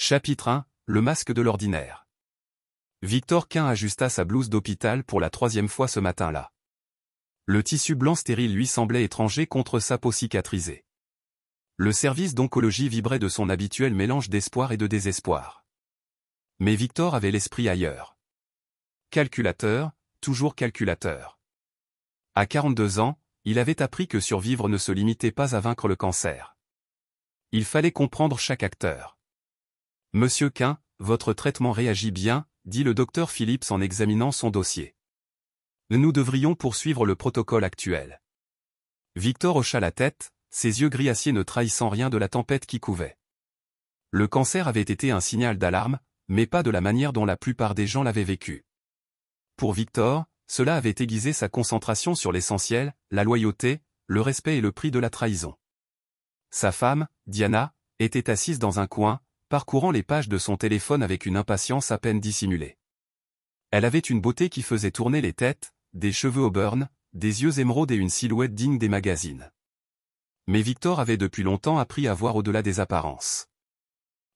Chapitre 1, le masque de l'ordinaire. Victor Quin ajusta sa blouse d'hôpital pour la 3e fois ce matin-là. Le tissu blanc stérile lui semblait étranger contre sa peau cicatrisée. Le service d'oncologie vibrait de son habituel mélange d'espoir et de désespoir. Mais Victor avait l'esprit ailleurs. Calculateur, toujours calculateur. À 42 ans, il avait appris que survivre ne se limitait pas à vaincre le cancer. Il fallait comprendre chaque acteur. Monsieur Quin, votre traitement réagit bien, dit le docteur Phillips en examinant son dossier. Nous devrions poursuivre le protocole actuel. Victor hocha la tête, ses yeux gris acier ne trahissant rien de la tempête qui couvait. Le cancer avait été un signal d'alarme, mais pas de la manière dont la plupart des gens l'avaient vécu. Pour Victor, cela avait aiguisé sa concentration sur l'essentiel, la loyauté, le respect et le prix de la trahison. Sa femme, Diana, était assise dans un coin, parcourant les pages de son téléphone avec une impatience à peine dissimulée. Elle avait une beauté qui faisait tourner les têtes, des cheveux auburn, des yeux émeraudes et une silhouette digne des magazines. Mais Victor avait depuis longtemps appris à voir au-delà des apparences.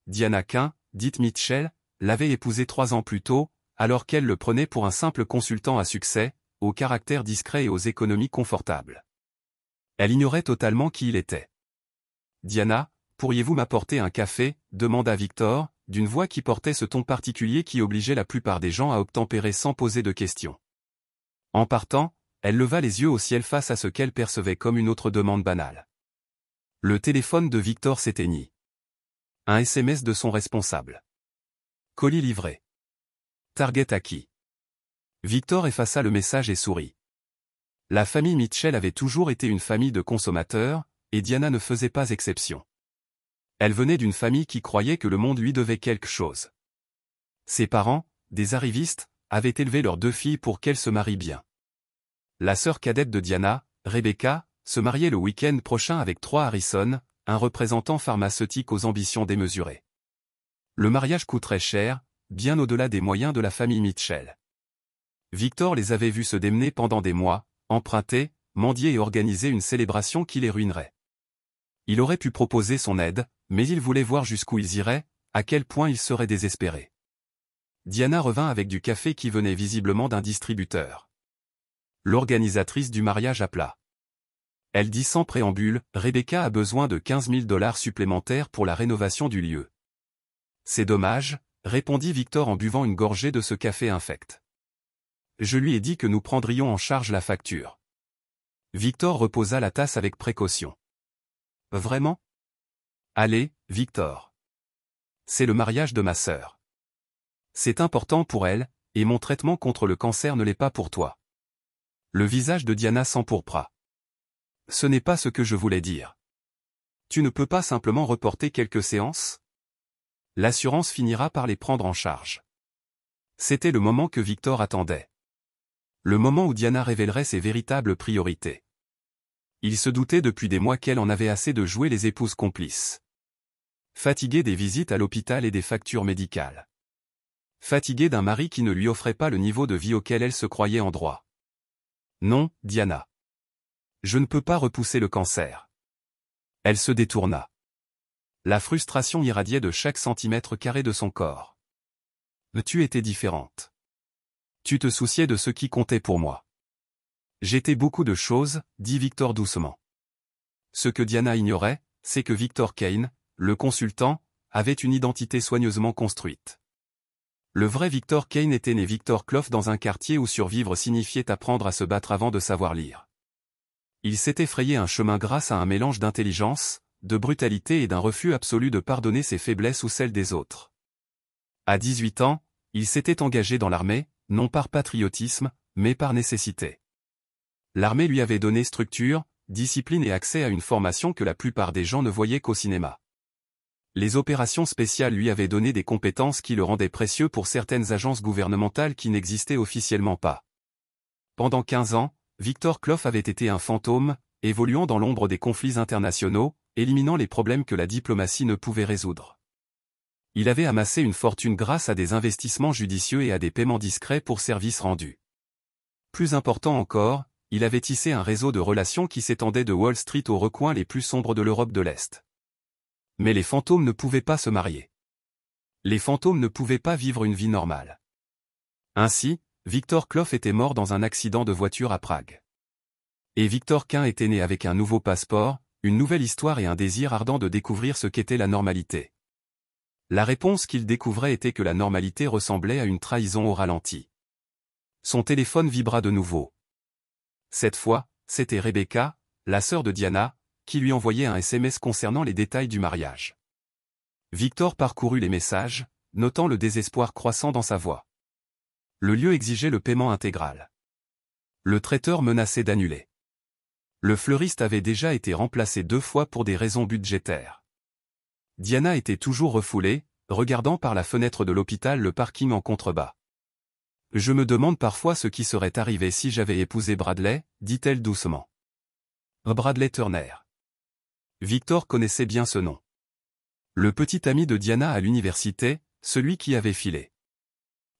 Diana Quin, dite Mitchell, l'avait épousé 3 ans plus tôt, alors qu'elle le prenait pour un simple consultant à succès, au caractère discret et aux économies confortables. Elle ignorait totalement qui il était. « Diana, pourriez-vous m'apporter un café ?» demanda Victor, d'une voix qui portait ce ton particulier qui obligeait la plupart des gens à obtempérer sans poser de questions. En partant, elle leva les yeux au ciel face à ce qu'elle percevait comme une autre demande banale. Le téléphone de Victor s'éteignit. Un SMS de son responsable. Colis livré. Target acquis. Victor effaça le message et sourit. La famille Mitchell avait toujours été une famille de consommateurs, et Diana ne faisait pas exception. Elle venait d'une famille qui croyait que le monde lui devait quelque chose. Ses parents, des arrivistes, avaient élevé leurs 2 filles pour qu'elles se marient bien. La sœur cadette de Diana, Rebecca, se mariait le week-end prochain avec Troy Harrison, un représentant pharmaceutique aux ambitions démesurées. Le mariage coûterait cher, bien au-delà des moyens de la famille Mitchell. Victor les avait vus se démener pendant des mois, emprunter, mendier et organiser une célébration qui les ruinerait. Il aurait pu proposer son aide, mais il voulait voir jusqu'où ils iraient, à quel point ils seraient désespérés. Diana revint avec du café qui venait visiblement d'un distributeur. L'organisatrice du mariage appela. Elle dit sans préambule, « Rebecca a besoin de 15 000 $ supplémentaires pour la rénovation du lieu. » « C'est dommage, » répondit Victor en buvant une gorgée de ce café infect. « Je lui ai dit que nous prendrions en charge la facture. » Victor reposa la tasse avec précaution. « Vraiment ? Allez, Victor. C'est le mariage de ma sœur. C'est important pour elle, et mon traitement contre le cancer ne l'est pas pour toi. » Le visage de Diana s'empourpra. « Ce n'est pas ce que je voulais dire. Tu ne peux pas simplement reporter quelques séances ? L'assurance finira par les prendre en charge. » C'était le moment que Victor attendait. Le moment où Diana révélerait ses véritables priorités. Il se doutait depuis des mois qu'elle en avait assez de jouer les épouses complices. Fatiguée des visites à l'hôpital et des factures médicales. Fatiguée d'un mari qui ne lui offrait pas le niveau de vie auquel elle se croyait en droit. Non, Diana. Je ne peux pas repousser le cancer. Elle se détourna. La frustration irradiait de chaque centimètre carré de son corps. Tu étais différente. Tu te souciais de ce qui comptait pour moi. J'étais beaucoup de choses, dit Victor doucement. Ce que Diana ignorait, c'est que Victor Quin, le consultant, avait une identité soigneusement construite. Le vrai Victor Quin était né Victor Clough dans un quartier où survivre signifiait apprendre à se battre avant de savoir lire. Il s'était frayé un chemin grâce à un mélange d'intelligence, de brutalité et d'un refus absolu de pardonner ses faiblesses ou celles des autres. À 18 ans, il s'était engagé dans l'armée, non par patriotisme, mais par nécessité. L'armée lui avait donné structure, discipline et accès à une formation que la plupart des gens ne voyaient qu'au cinéma. Les opérations spéciales lui avaient donné des compétences qui le rendaient précieux pour certaines agences gouvernementales qui n'existaient officiellement pas. Pendant 15 ans, Victor Clough avait été un fantôme, évoluant dans l'ombre des conflits internationaux, éliminant les problèmes que la diplomatie ne pouvait résoudre. Il avait amassé une fortune grâce à des investissements judicieux et à des paiements discrets pour services rendus. Plus important encore, il avait tissé un réseau de relations qui s'étendait de Wall Street aux recoins les plus sombres de l'Europe de l'Est. Mais les fantômes ne pouvaient pas se marier. Les fantômes ne pouvaient pas vivre une vie normale. Ainsi, Victor Kloff était mort dans un accident de voiture à Prague. Et Victor Quin était né avec un nouveau passeport, une nouvelle histoire et un désir ardent de découvrir ce qu'était la normalité. La réponse qu'il découvrait était que la normalité ressemblait à une trahison au ralenti. Son téléphone vibra de nouveau. Cette fois, c'était Rebecca, la sœur de Diana, qui lui envoyait un SMS concernant les détails du mariage. Victor parcourut les messages, notant le désespoir croissant dans sa voix. Le lieu exigeait le paiement intégral. Le traiteur menaçait d'annuler. Le fleuriste avait déjà été remplacé 2 fois pour des raisons budgétaires. Diana était toujours refoulée, regardant par la fenêtre de l'hôpital le parking en contrebas. « Je me demande parfois ce qui serait arrivé si j'avais épousé Bradley, dit-elle doucement. Bradley Turner. Victor connaissait bien ce nom. Le petit ami de Diana à l'université, celui qui avait filé.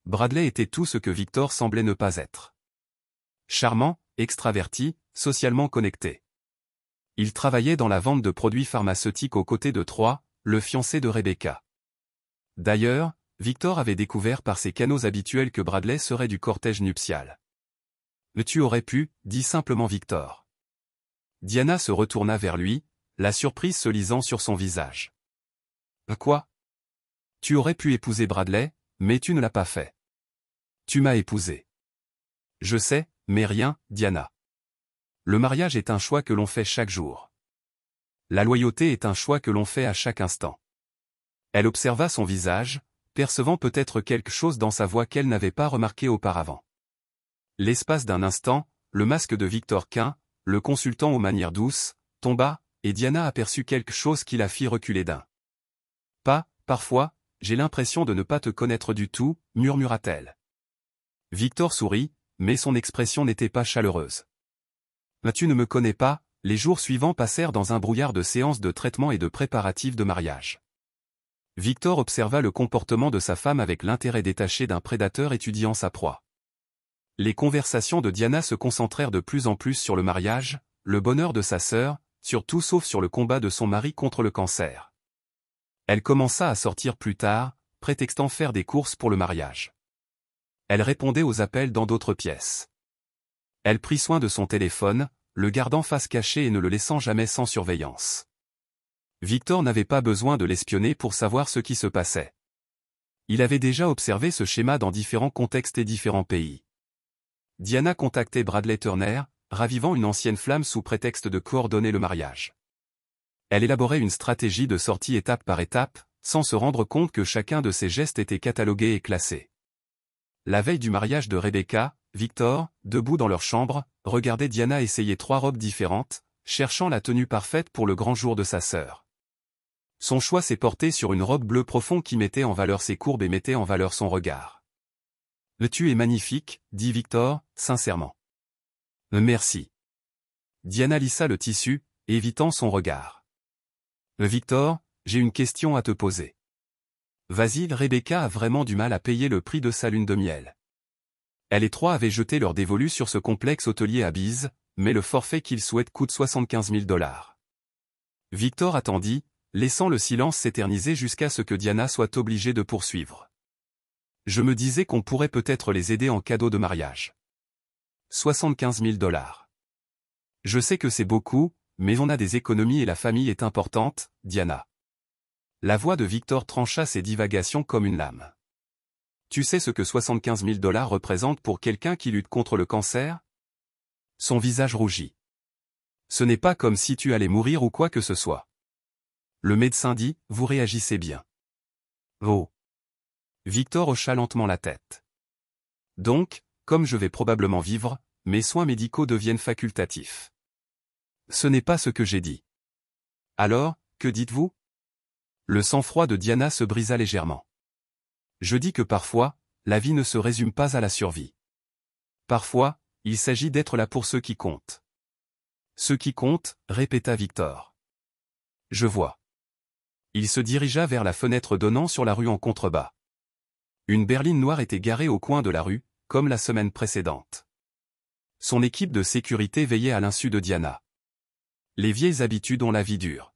Bradley était tout ce que Victor semblait ne pas être. Charmant, extraverti, socialement connecté. Il travaillait dans la vente de produits pharmaceutiques aux côtés de Troy, le fiancé de Rebecca. D'ailleurs, Victor avait découvert par ses canaux habituels que Bradley serait du cortège nuptial. « Tu aurais pu » dit simplement Victor. Diana se retourna vers lui, la surprise se lisant sur son visage. « Quoi ? Tu aurais pu épouser Bradley, mais tu ne l'as pas fait. Tu m'as épousé. » « Je sais, mais rien, Diana. Le mariage est un choix que l'on fait chaque jour. La loyauté est un choix que l'on fait à chaque instant. » Elle observa son visage, percevant peut-être quelque chose dans sa voix qu'elle n'avait pas remarqué auparavant. L'espace d'un instant, le masque de Victor Quin, le consultant aux manières douces, tomba, et Diana aperçut quelque chose qui la fit reculer d'un pas. « Parfois, j'ai l'impression de ne pas te connaître du tout, murmura-t-elle. Victor sourit, mais son expression n'était pas chaleureuse. « Tu ne me connais pas ?» Les jours suivants passèrent dans un brouillard de séances de traitement et de préparatifs de mariage. Victor observa le comportement de sa femme avec l'intérêt détaché d'un prédateur étudiant sa proie. Les conversations de Diana se concentrèrent de plus en plus sur le mariage, le bonheur de sa sœur, sur tout sauf sur le combat de son mari contre le cancer. Elle commença à sortir plus tard, prétextant faire des courses pour le mariage. Elle répondait aux appels dans d'autres pièces. Elle prit soin de son téléphone, le gardant face cachée et ne le laissant jamais sans surveillance. Victor n'avait pas besoin de l'espionner pour savoir ce qui se passait. Il avait déjà observé ce schéma dans différents contextes et différents pays. Diana contactait Bradley Turner, ravivant une ancienne flamme sous prétexte de coordonner le mariage. Elle élaborait une stratégie de sortie étape par étape, sans se rendre compte que chacun de ses gestes était catalogué et classé. La veille du mariage de Rebecca, Victor, debout dans leur chambre, regardait Diana essayer 3 robes différentes, cherchant la tenue parfaite pour le grand jour de sa sœur. Son choix s'est porté sur une robe bleu profond qui mettait en valeur ses courbes et mettait en valeur son regard. « Tu es magnifique » dit Victor, sincèrement. « Merci. » Diana lissa le tissu, évitant son regard. « Victor, j'ai une question à te poser. » Vas-y, Rebecca a vraiment du mal à payer le prix de sa lune de miel. Elle et Troy avaient jeté leur dévolu sur ce complexe hôtelier à Bise, mais le forfait qu'ils souhaitent coûte 75 000 $. Victor attendit, laissant le silence s'éterniser jusqu'à ce que Diana soit obligée de poursuivre. Je me disais qu'on pourrait peut-être les aider en cadeau de mariage. 75 000 $. Je sais que c'est beaucoup, mais on a des économies et la famille est importante, Diana. La voix de Victor trancha ses divagations comme une lame. Tu sais ce que 75 000 $ représente pour quelqu'un qui lutte contre le cancer? Son visage rougit. Ce n'est pas comme si tu allais mourir ou quoi que ce soit. Le médecin dit, vous réagissez bien. Oh. Victor hocha lentement la tête. Donc, comme je vais probablement vivre, mes soins médicaux deviennent facultatifs. Ce n'est pas ce que j'ai dit. Alors, que dites-vous? Le sang-froid de Diana se brisa légèrement. Je dis que parfois, la vie ne se résume pas à la survie. Parfois, il s'agit d'être là pour ceux qui comptent. Ceux qui comptent, répéta Victor. Je vois. Il se dirigea vers la fenêtre donnant sur la rue en contrebas. Une berline noire était garée au coin de la rue, comme la semaine précédente. Son équipe de sécurité veillait à l'insu de Diana. Les vieilles habitudes ont la vie dure.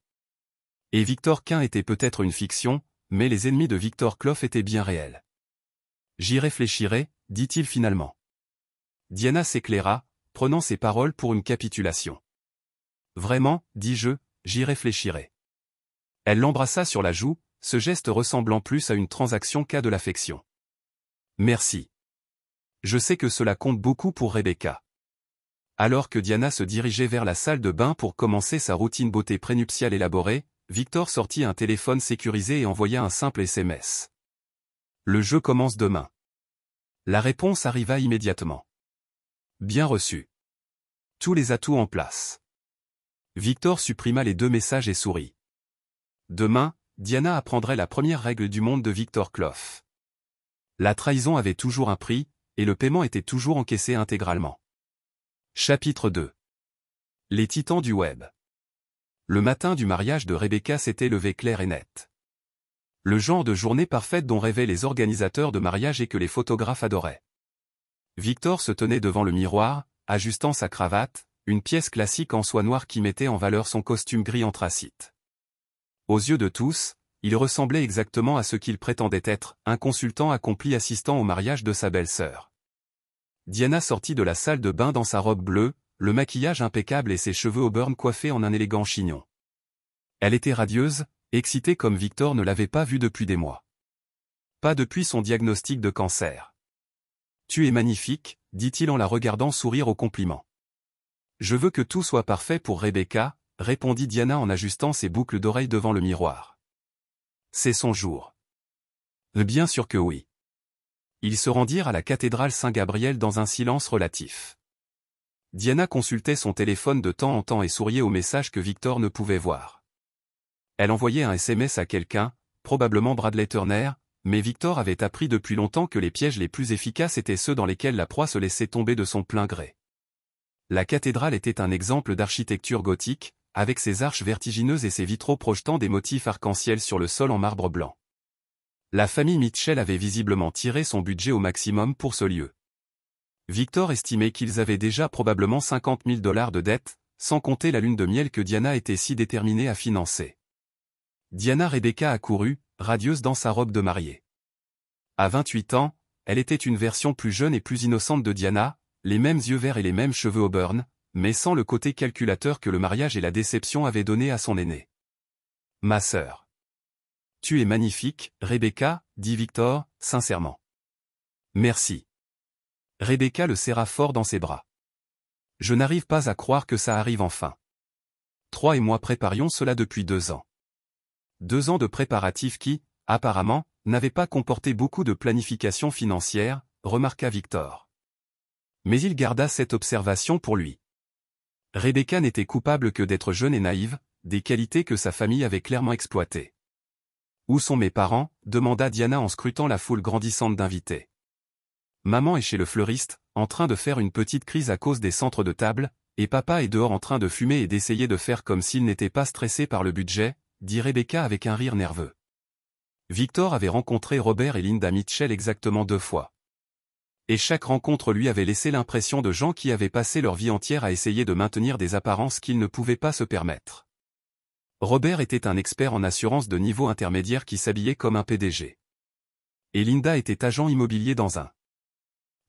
Et Victor Quin était peut-être une fiction, mais les ennemis de Victor Clough étaient bien réels. J'y réfléchirai, dit-il finalement. Diana s'éclaira, prenant ses paroles pour une capitulation. Vraiment, dis-je, j'y réfléchirai. Elle l'embrassa sur la joue, ce geste ressemblant plus à une transaction qu'à de l'affection. Merci. Je sais que cela compte beaucoup pour Rebecca. Alors que Diana se dirigeait vers la salle de bain pour commencer sa routine beauté prénuptiale élaborée, Victor sortit un téléphone sécurisé et envoya un simple SMS. Le jeu commence demain. La réponse arriva immédiatement. Bien reçu. Tous les atouts en place. Victor supprima les 2 messages et sourit. Demain, Diana apprendrait la première règle du monde de Victor Clough. La trahison avait toujours un prix, et le paiement était toujours encaissé intégralement. Chapitre 2. Les titans du web. Le matin du mariage de Rebecca s'était levé clair et net. Le genre de journée parfaite dont rêvaient les organisateurs de mariage et que les photographes adoraient. Victor se tenait devant le miroir, ajustant sa cravate, une pièce classique en soie noire qui mettait en valeur son costume gris anthracite. Aux yeux de tous, il ressemblait exactement à ce qu'il prétendait être, un consultant accompli assistant au mariage de sa belle-sœur. Diana sortit de la salle de bain dans sa robe bleue, le maquillage impeccable et ses cheveux auburn coiffés en un élégant chignon. Elle était radieuse, excitée comme Victor ne l'avait pas vue depuis des mois. Pas depuis son diagnostic de cancer. « Tu es magnifique », dit-il en la regardant sourire au compliment. « Je veux que tout soit parfait pour Rebecca », répondit Diana en ajustant ses boucles d'oreilles devant le miroir. C'est son jour. Bien sûr que oui. Ils se rendirent à la cathédrale Saint-Gabriel dans un silence relatif. Diana consultait son téléphone de temps en temps et souriait aux messages que Victor ne pouvait voir. Elle envoyait un SMS à quelqu'un, probablement Bradley Turner, mais Victor avait appris depuis longtemps que les pièges les plus efficaces étaient ceux dans lesquels la proie se laissait tomber de son plein gré. La cathédrale était un exemple d'architecture gothique, avec ses arches vertigineuses et ses vitraux projetant des motifs arc-en-ciel sur le sol en marbre blanc. La famille Mitchell avait visiblement tiré son budget au maximum pour ce lieu. Victor estimait qu'ils avaient déjà probablement 50 000 $ de dettes, sans compter la lune de miel que Diana était si déterminée à financer. Diana Rebecca accourut, radieuse dans sa robe de mariée. À 28 ans, elle était une version plus jeune et plus innocente de Diana, les mêmes yeux verts et les mêmes cheveux auburn, mais sans le côté calculateur que le mariage et la déception avaient donné à son aînée. « Ma sœur. Tu es magnifique, Rebecca, dit Victor, sincèrement. Merci. Rebecca le serra fort dans ses bras. Je n'arrive pas à croire que ça arrive enfin. 3 et moi préparions cela depuis 2 ans. 2 ans de préparatifs qui, apparemment, n'avaient pas comporté beaucoup de planification financière, remarqua Victor. Mais il garda cette observation pour lui. Rebecca n'était coupable que d'être jeune et naïve, des qualités que sa famille avait clairement exploitées. « Où sont mes parents » demanda Diana en scrutant la foule grandissante d'invités. Maman est chez le fleuriste, en train de faire une petite crise à cause des centres de table, et papa est dehors en train de fumer et d'essayer de faire comme s'il n'était pas stressé par le budget, dit Rebecca avec un rire nerveux. Victor avait rencontré Robert et Linda Mitchell exactement 2 fois. Et chaque rencontre lui avait laissé l'impression de gens qui avaient passé leur vie entière à essayer de maintenir des apparences qu'ils ne pouvaient pas se permettre. Robert était un expert en assurance de niveau intermédiaire qui s'habillait comme un PDG. Et Linda était agent immobilier dans un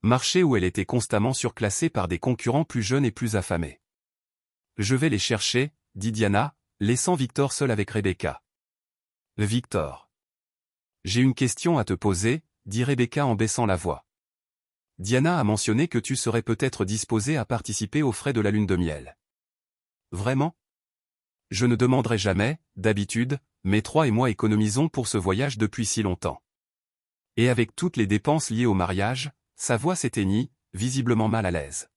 marché où elle était constamment surclassée par des concurrents plus jeunes et plus affamés. « Je vais les chercher », dit Diana, laissant Victor seul avec Rebecca. « Victor. J'ai une question à te poser, » dit Rebecca en baissant la voix. Diana a mentionné que tu serais peut-être disposé à participer aux frais de la lune de miel. Vraiment? Je ne demanderai jamais, d'habitude, mais 3 et moi économisons pour ce voyage depuis si longtemps. Et avec toutes les dépenses liées au mariage, sa voix s'éteignit, visiblement mal à l'aise.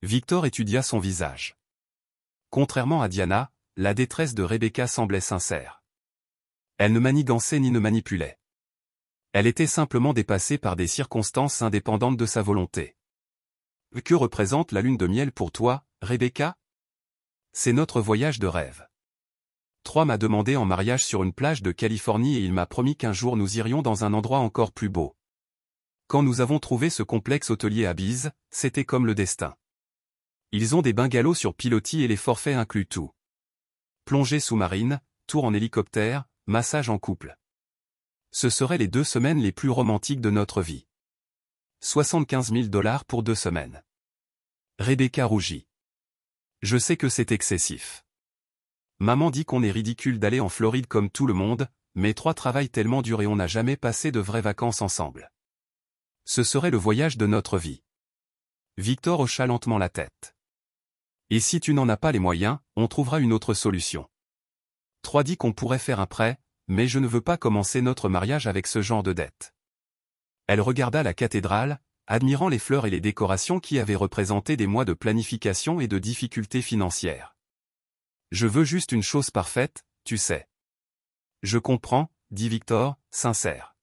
Victor étudia son visage. Contrairement à Diana, la détresse de Rebecca semblait sincère. Elle ne manigançait ni ne manipulait. Elle était simplement dépassée par des circonstances indépendantes de sa volonté. Que représente la lune de miel pour toi, Rebecca? C'est notre voyage de rêve. 3 m'a demandé en mariage sur une plage de Californie et il m'a promis qu'un jour nous irions dans un endroit encore plus beau. Quand nous avons trouvé ce complexe hôtelier à Bise, c'était comme le destin. Ils ont des bungalows sur pilotis et les forfaits incluent tout. Plongée sous-marine, tour en hélicoptère, massage en couple. Ce seraient les 2 semaines les plus romantiques de notre vie. 75 000 $ pour 2 semaines. Rebecca rougit. Je sais que c'est excessif. Maman dit qu'on est ridicule d'aller en Floride comme tout le monde, mais 3 travaillent tellement dur et on n'a jamais passé de vraies vacances ensemble. Ce serait le voyage de notre vie. Victor hocha lentement la tête. Et si tu n'en as pas les moyens, on trouvera une autre solution. 3 dit qu'on pourrait faire un prêt, mais je ne veux pas commencer notre mariage avec ce genre de dette. Elle regarda la cathédrale, admirant les fleurs et les décorations qui avaient représenté des mois de planification et de difficultés financières. Je veux juste une chose parfaite, tu sais. Je comprends, dit Victor, sincère.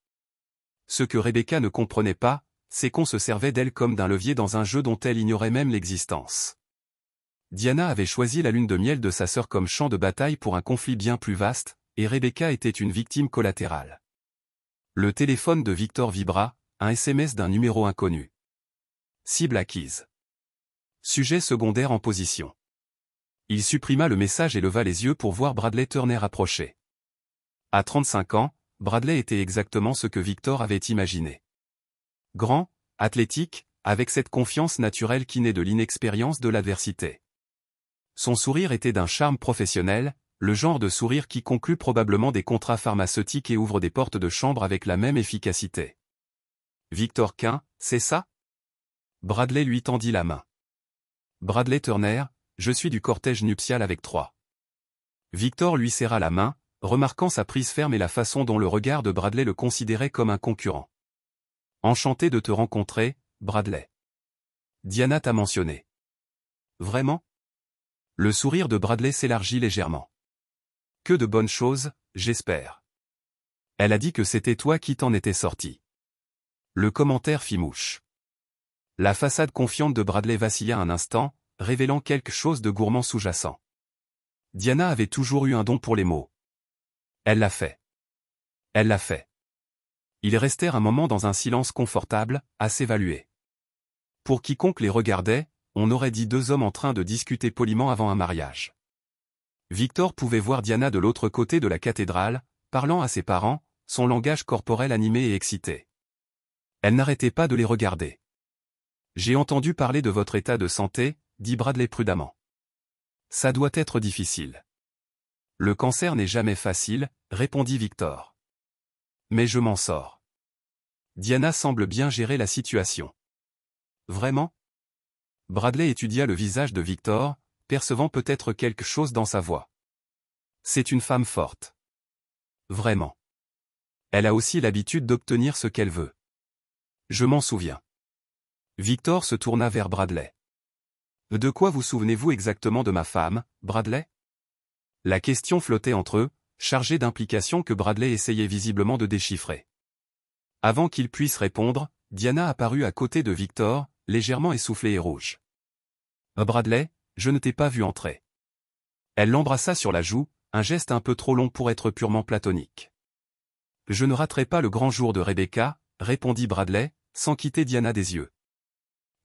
Ce que Rebecca ne comprenait pas, c'est qu'on se servait d'elle comme d'un levier dans un jeu dont elle ignorait même l'existence. Diana avait choisi la lune de miel de sa sœur comme champ de bataille pour un conflit bien plus vaste, et Rebecca était une victime collatérale. Le téléphone de Victor vibra, un SMS d'un numéro inconnu. Cible acquise. Sujet secondaire en position. Il supprima le message et leva les yeux pour voir Bradley Turner approcher. À 35 ans, Bradley était exactement ce que Victor avait imaginé. Grand, athlétique, avec cette confiance naturelle qui naît de l'inexpérience de l'adversité. Son sourire était d'un charme professionnel, le genre de sourire qui conclut probablement des contrats pharmaceutiques et ouvre des portes de chambre avec la même efficacité. Victor Quin, c'est ça? Bradley lui tendit la main. Bradley Turner, je suis du cortège nuptial avec 3. Victor lui serra la main, remarquant sa prise ferme et la façon dont le regard de Bradley le considérait comme un concurrent. Enchanté de te rencontrer, Bradley. Diana t'a mentionné. Vraiment? Le sourire de Bradley s'élargit légèrement. Que de bonnes choses, j'espère. Elle a dit que c'était toi qui t'en étais sorti. Le commentaire fit mouche. La façade confiante de Bradley vacilla un instant, révélant quelque chose de gourmand sous-jacent. Diana avait toujours eu un don pour les mots. Elle l'a fait. Elle l'a fait. Ils restèrent un moment dans un silence confortable, à s'évaluer. Pour quiconque les regardait, on aurait dit 2 hommes en train de discuter poliment avant un mariage. Victor pouvait voir Diana de l'autre côté de la cathédrale, parlant à ses parents, son langage corporel animé et excité. Elle n'arrêtait pas de les regarder. « J'ai entendu parler de votre état de santé, » dit Bradley prudemment. « Ça doit être difficile. »« Le cancer n'est jamais facile, » répondit Victor. « Mais je m'en sors. » Diana semble bien gérer la situation. « Vraiment ?» Bradley étudia le visage de Victor, percevant peut-être quelque chose dans sa voix. « C'est une femme forte. » « Vraiment. Elle a aussi l'habitude d'obtenir ce qu'elle veut. » « Je m'en souviens. » Victor se tourna vers Bradley. « De quoi vous souvenez-vous exactement de ma femme, Bradley ?» La question flottait entre eux, chargée d'implications que Bradley essayait visiblement de déchiffrer. Avant qu'il puisse répondre, Diana apparut à côté de Victor, légèrement essoufflée et rouge. « Bradley, je ne t'ai pas vu entrer. » Elle l'embrassa sur la joue, un geste un peu trop long pour être purement platonique. « Je ne raterai pas le grand jour de Rebecca, » répondit Bradley, sans quitter Diana des yeux.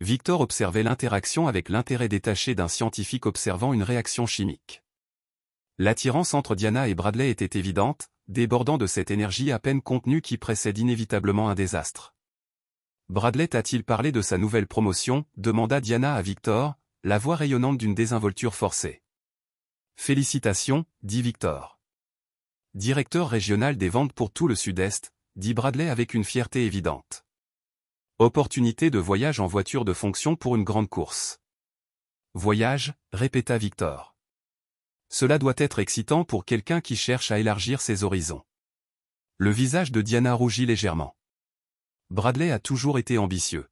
Victor observait l'interaction avec l'intérêt détaché d'un scientifique observant une réaction chimique. L'attirance entre Diana et Bradley était évidente, débordant de cette énergie à peine contenue qui précède inévitablement un désastre. « Bradley t'a-t-il parlé de sa nouvelle promotion » demanda Diana à Victor, la voix rayonnante d'une désinvolture forcée. « Félicitations, dit Victor. Directeur régional des ventes pour tout le Sud-Est, dit Bradley avec une fierté évidente. Opportunité de voyage en voiture de fonction pour une grande course. Voyage, répéta Victor. Cela doit être excitant pour quelqu'un qui cherche à élargir ses horizons. Le visage de Diana rougit légèrement. Bradley a toujours été ambitieux.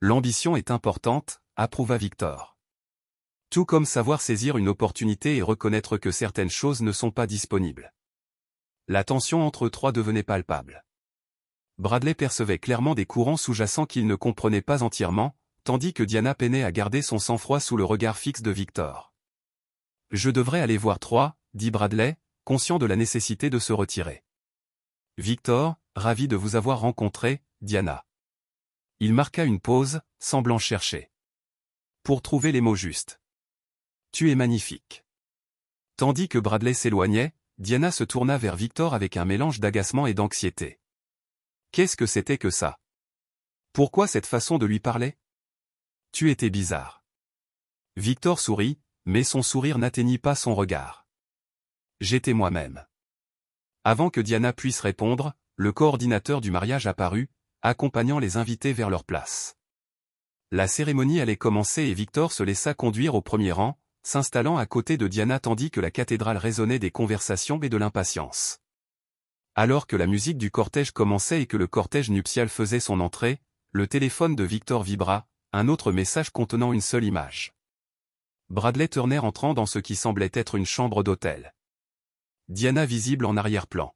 L'ambition est importante, approuva Victor. Tout comme savoir saisir une opportunité et reconnaître que certaines choses ne sont pas disponibles. La tension entre eux 3 devenait palpable. Bradley percevait clairement des courants sous-jacents qu'il ne comprenait pas entièrement, tandis que Diana peinait à garder son sang-froid sous le regard fixe de Victor. « Je devrais aller voir 3, dit Bradley, conscient de la nécessité de se retirer. « Victor, ravi de vous avoir rencontré, Diana. » Il marqua une pause, semblant chercher. Pour trouver les mots justes. « Tu es magnifique. » Tandis que Bradley s'éloignait, Diana se tourna vers Victor avec un mélange d'agacement et d'anxiété. Qu'est-ce que c'était que ça? Pourquoi cette façon de lui parler? Tu étais bizarre. Victor sourit, mais son sourire n'atteignit pas son regard. J'étais moi-même. Avant que Diana puisse répondre, le coordinateur du mariage apparut, accompagnant les invités vers leur place. La cérémonie allait commencer et Victor se laissa conduire au premier rang, s'installant à côté de Diana tandis que la cathédrale résonnait des conversations et de l'impatience. Alors que la musique du cortège commençait et que le cortège nuptial faisait son entrée, le téléphone de Victor vibra, un autre message contenant une seule image. Bradley Turner entrant dans ce qui semblait être une chambre d'hôtel. Diana visible en arrière-plan.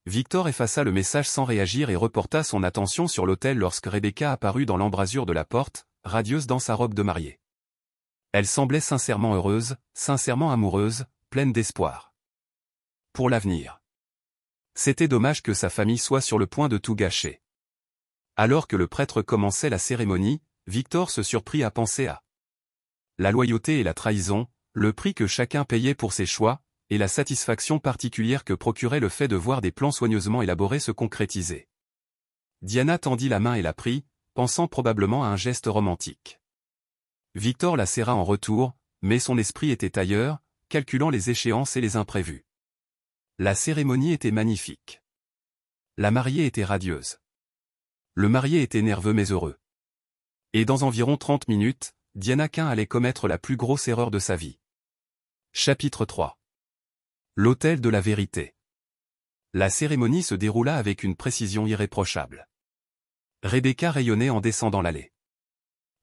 Victor effaça le message sans réagir et reporta son attention sur l'hôtel lorsque Rebecca apparut dans l'embrasure de la porte, radieuse dans sa robe de mariée. Elle semblait sincèrement heureuse, sincèrement amoureuse, pleine d'espoir. Pour l'avenir. C'était dommage que sa famille soit sur le point de tout gâcher. Alors que le prêtre commençait la cérémonie, Victor se surprit à penser à la loyauté et la trahison, le prix que chacun payait pour ses choix, et la satisfaction particulière que procurait le fait de voir des plans soigneusement élaborés se concrétiser. Diana tendit la main et la prit, pensant probablement à un geste romantique. Victor la serra en retour, mais son esprit était ailleurs, calculant les échéances et les imprévus. La cérémonie était magnifique. La mariée était radieuse. Le marié était nerveux mais heureux. Et dans environ 30 minutes, Diana Quinn allait commettre la plus grosse erreur de sa vie. Chapitre 3. L'autel de la vérité. La cérémonie se déroula avec une précision irréprochable. Rebecca rayonnait en descendant l'allée.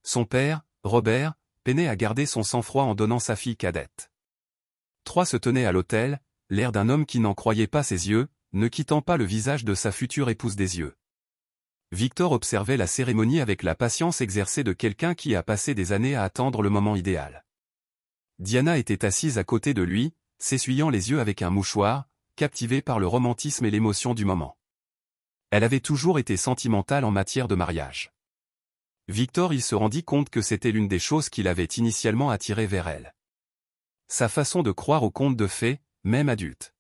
Son père, Robert, peinait à garder son sang-froid en donnant sa fille cadette. Trois se tenaient à l'autel, l'air d'un homme qui n'en croyait pas ses yeux, ne quittant pas le visage de sa future épouse des yeux. Victor observait la cérémonie avec la patience exercée de quelqu'un qui a passé des années à attendre le moment idéal. Diana était assise à côté de lui, s'essuyant les yeux avec un mouchoir, captivée par le romantisme et l'émotion du moment. Elle avait toujours été sentimentale en matière de mariage. Victor il se rendit compte que c'était l'une des choses qui l'avait initialement attiré vers elle. Sa façon de croire aux contes de fées, même adulte.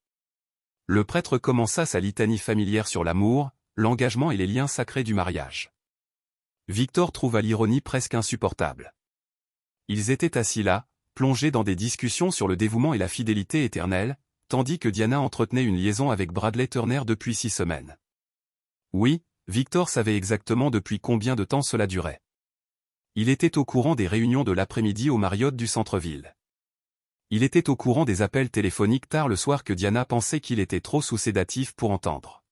Le prêtre commença sa litanie familière sur l'amour, l'engagement et les liens sacrés du mariage. Victor trouva l'ironie presque insupportable. Ils étaient assis là, plongés dans des discussions sur le dévouement et la fidélité éternelle, tandis que Diana entretenait une liaison avec Bradley Turner depuis 6 semaines. Oui, Victor savait exactement depuis combien de temps cela durait. Il était au courant des réunions de l'après-midi au Marriott du centre-ville. Il était au courant des appels téléphoniques tard le soir que Diana pensait qu'il était trop sous sédatif pour entendre.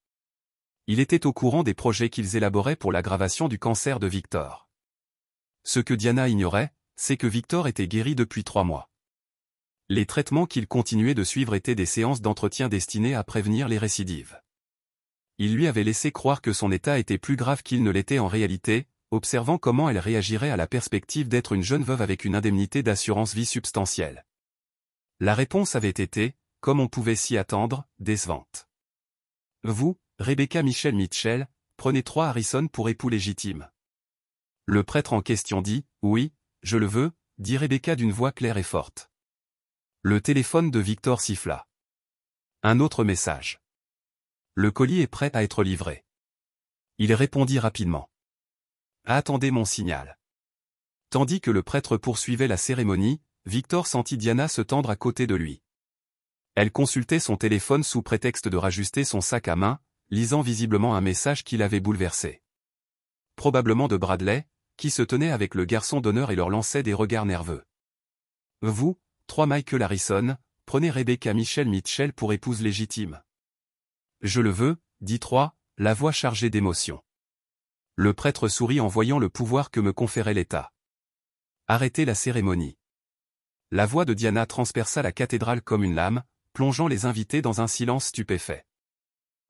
Il était au courant des projets qu'ils élaboraient pour l'aggravation du cancer de Victor. Ce que Diana ignorait, c'est que Victor était guéri depuis 3 mois. Les traitements qu'il continuait de suivre étaient des séances d'entretien destinées à prévenir les récidives. Il lui avait laissé croire que son état était plus grave qu'il ne l'était en réalité, observant comment elle réagirait à la perspective d'être une jeune veuve avec une indemnité d'assurance vie substantielle. La réponse avait été, comme on pouvait s'y attendre, décevante. Vous, Rebecca Michelle Mitchell, prenez 3 Harrison pour époux légitime. Le prêtre en question dit, oui, je le veux, dit Rebecca d'une voix claire et forte. Le téléphone de Victor siffla. Un autre message. Le colis est prêt à être livré. Il répondit rapidement. Attendez mon signal. Tandis que le prêtre poursuivait la cérémonie, Victor sentit Diana se tendre à côté de lui. Elle consultait son téléphone sous prétexte de rajuster son sac à main, lisant visiblement un message qui l'avait bouleversé. Probablement de Bradley, qui se tenait avec le garçon d'honneur et leur lançait des regards nerveux. Vous, 3 Michael Harrison, prenez Rebecca Michelle Mitchell pour épouse légitime. Je le veux, dit 3, la voix chargée d'émotion. Le prêtre sourit en voyant le pouvoir que me conférait l'État. Arrêtez la cérémonie. La voix de Diana transperça la cathédrale comme une lame, plongeant les invités dans un silence stupéfait.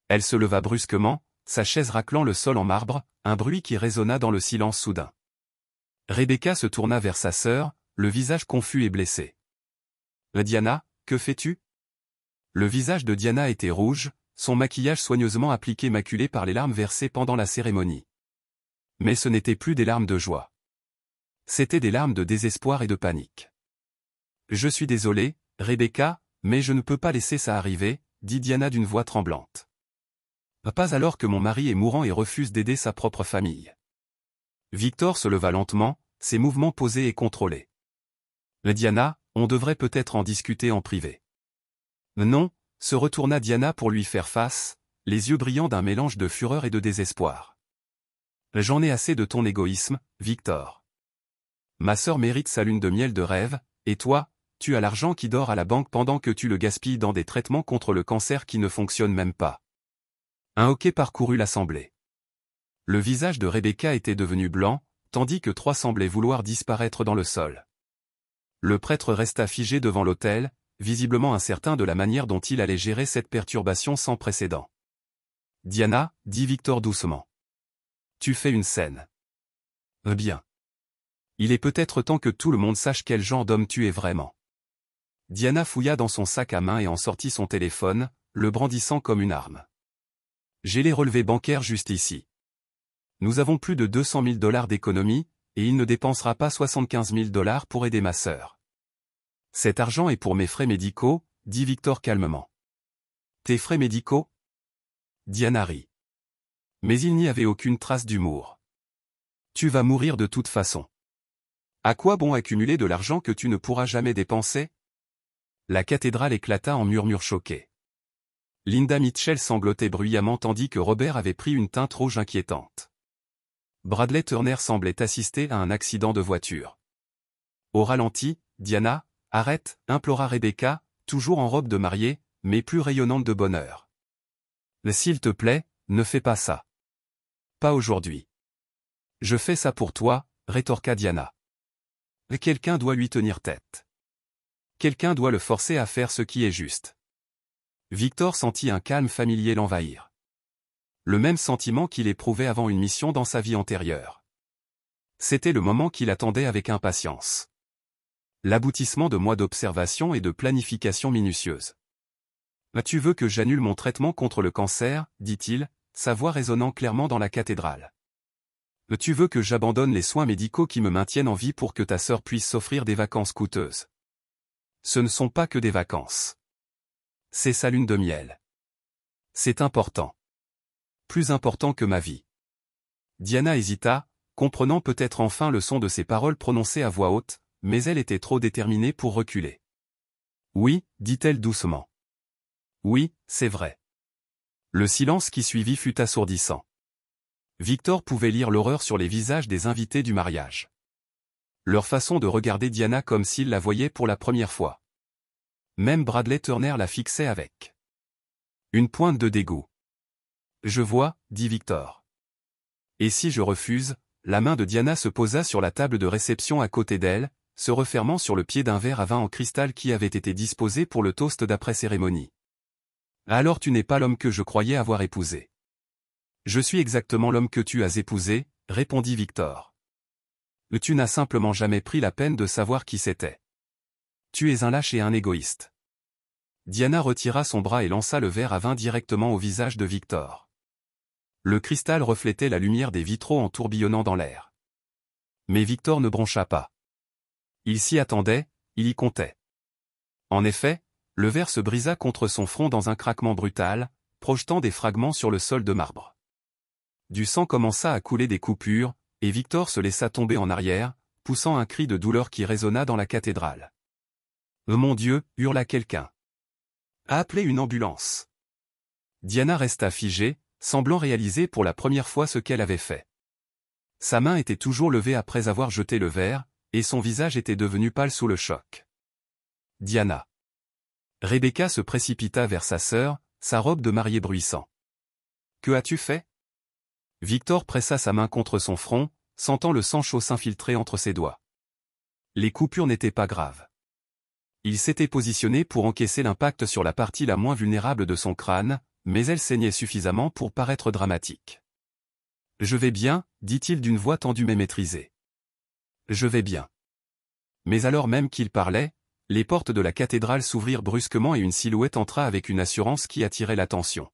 Elle se leva brusquement, sa chaise raclant le sol en marbre, un bruit qui résonna dans le silence soudain. Rebecca se tourna vers sa sœur, le visage confus et blessé. Diana, que fais-tu? Le visage de Diana était rouge, son maquillage soigneusement appliqué maculé par les larmes versées pendant la cérémonie. Mais ce n'étaient plus des larmes de joie. C'étaient des larmes de désespoir et de panique. Je suis désolé, Rebecca, Mais je ne peux pas laisser ça arriver, dit Diana d'une voix tremblante. Pas alors que mon mari est mourant et refuse d'aider sa propre famille. Victor se leva lentement, ses mouvements posés et contrôlés. Diana, on devrait peut-être en discuter en privé. Non, se retourna Diana pour lui faire face, les yeux brillants d'un mélange de fureur et de désespoir. J'en ai assez de ton égoïsme, Victor. Ma sœur mérite sa lune de miel de rêve, et toi, tu as l'argent qui dort à la banque pendant que tu le gaspilles dans des traitements contre le cancer qui ne fonctionnent même pas. Un hoquet parcourut l'assemblée. Le visage de Rebecca était devenu blanc, tandis que trois semblaient vouloir disparaître dans le sol. Le prêtre resta figé devant l'autel, visiblement incertain de la manière dont il allait gérer cette perturbation sans précédent. « Diana, dit Victor doucement. Tu fais une scène. Bien. Il est peut-être temps que tout le monde sache quel genre d'homme tu es vraiment. » Diana fouilla dans son sac à main et en sortit son téléphone, le brandissant comme une arme. « J'ai les relevés bancaires juste ici. Nous avons plus de 200 000 $ d'économie, et il ne dépensera pas 75 000 $ pour aider ma sœur. Cet argent est pour mes frais médicaux, dit Victor calmement. Tes frais médicaux? Diana rit. Mais il n'y avait aucune trace d'humour. Tu vas mourir de toute façon. À quoi bon accumuler de l'argent que tu ne pourras jamais dépenser? La cathédrale éclata en murmures choqués. Linda Mitchell sanglotait bruyamment tandis que Robert avait pris une teinte rouge inquiétante. Bradley Turner semblait assister à un accident de voiture. Au ralenti, Diana, arrête, implora Rebecca, toujours en robe de mariée, mais plus rayonnante de bonheur. S'il te plaît, ne fais pas ça. Pas aujourd'hui. Je fais ça pour toi, rétorqua Diana. Quelqu'un doit lui tenir tête. Quelqu'un doit le forcer à faire ce qui est juste. Victor sentit un calme familier l'envahir. Le même sentiment qu'il éprouvait avant une mission dans sa vie antérieure. C'était le moment qu'il attendait avec impatience. L'aboutissement de mois d'observation et de planification minutieuse. « Tu veux que j'annule mon traitement contre le cancer, dit-il, sa voix résonnant clairement dans la cathédrale. Tu veux que j'abandonne les soins médicaux qui me maintiennent en vie pour que ta sœur puisse s'offrir des vacances coûteuses. Ce ne sont pas que des vacances. C'est sa lune de miel. C'est important. Plus important que ma vie. » Diana hésita, comprenant peut-être enfin le son de ses paroles prononcées à voix haute, mais elle était trop déterminée pour reculer. « Oui, dit-elle doucement. Oui, c'est vrai. » Le silence qui suivit fut assourdissant. Victor pouvait lire l'horreur sur les visages des invités du mariage. Leur façon de regarder Diana comme s'ils la voyaient pour la première fois. Même Bradley Turner la fixait avec une pointe de dégoût. « Je vois, dit Victor. Et si je refuse? » La main de Diana se posa sur la table de réception à côté d'elle, se refermant sur le pied d'un verre à vin en cristal qui avait été disposé pour le toast d'après-cérémonie. « Alors tu n'es pas l'homme que je croyais avoir épousé. »« Je suis exactement l'homme que tu as épousé, » répondit Victor. « Tu n'as simplement jamais pris la peine de savoir qui c'était. Tu es un lâche et un égoïste. » Diana retira son bras et lança le verre à vin directement au visage de Victor. Le cristal reflétait la lumière des vitraux en tourbillonnant dans l'air. Mais Victor ne broncha pas. Il s'y attendait, il y comptait. En effet, le verre se brisa contre son front dans un craquement brutal, projetant des fragments sur le sol de marbre. Du sang commença à couler des coupures, et Victor se laissa tomber en arrière, poussant un cri de douleur qui résonna dans la cathédrale. « Mon Dieu !» hurla quelqu'un. « Appelez une ambulance !» Diana resta figée, semblant réaliser pour la première fois ce qu'elle avait fait. Sa main était toujours levée après avoir jeté le verre, et son visage était devenu pâle sous le choc. « Diana !» Rebecca se précipita vers sa sœur, sa robe de mariée bruissant. « Que as-tu fait ?» Victor pressa sa main contre son front, sentant le sang chaud s'infiltrer entre ses doigts. Les coupures n'étaient pas graves. Il s'était positionné pour encaisser l'impact sur la partie la moins vulnérable de son crâne, mais elle saignait suffisamment pour paraître dramatique. « Je vais bien, dit-il d'une voix tendue mais maîtrisée. Je vais bien. » Mais alors même qu'il parlait, les portes de la cathédrale s'ouvrirent brusquement et une silhouette entra avec une assurance qui attirait l'attention.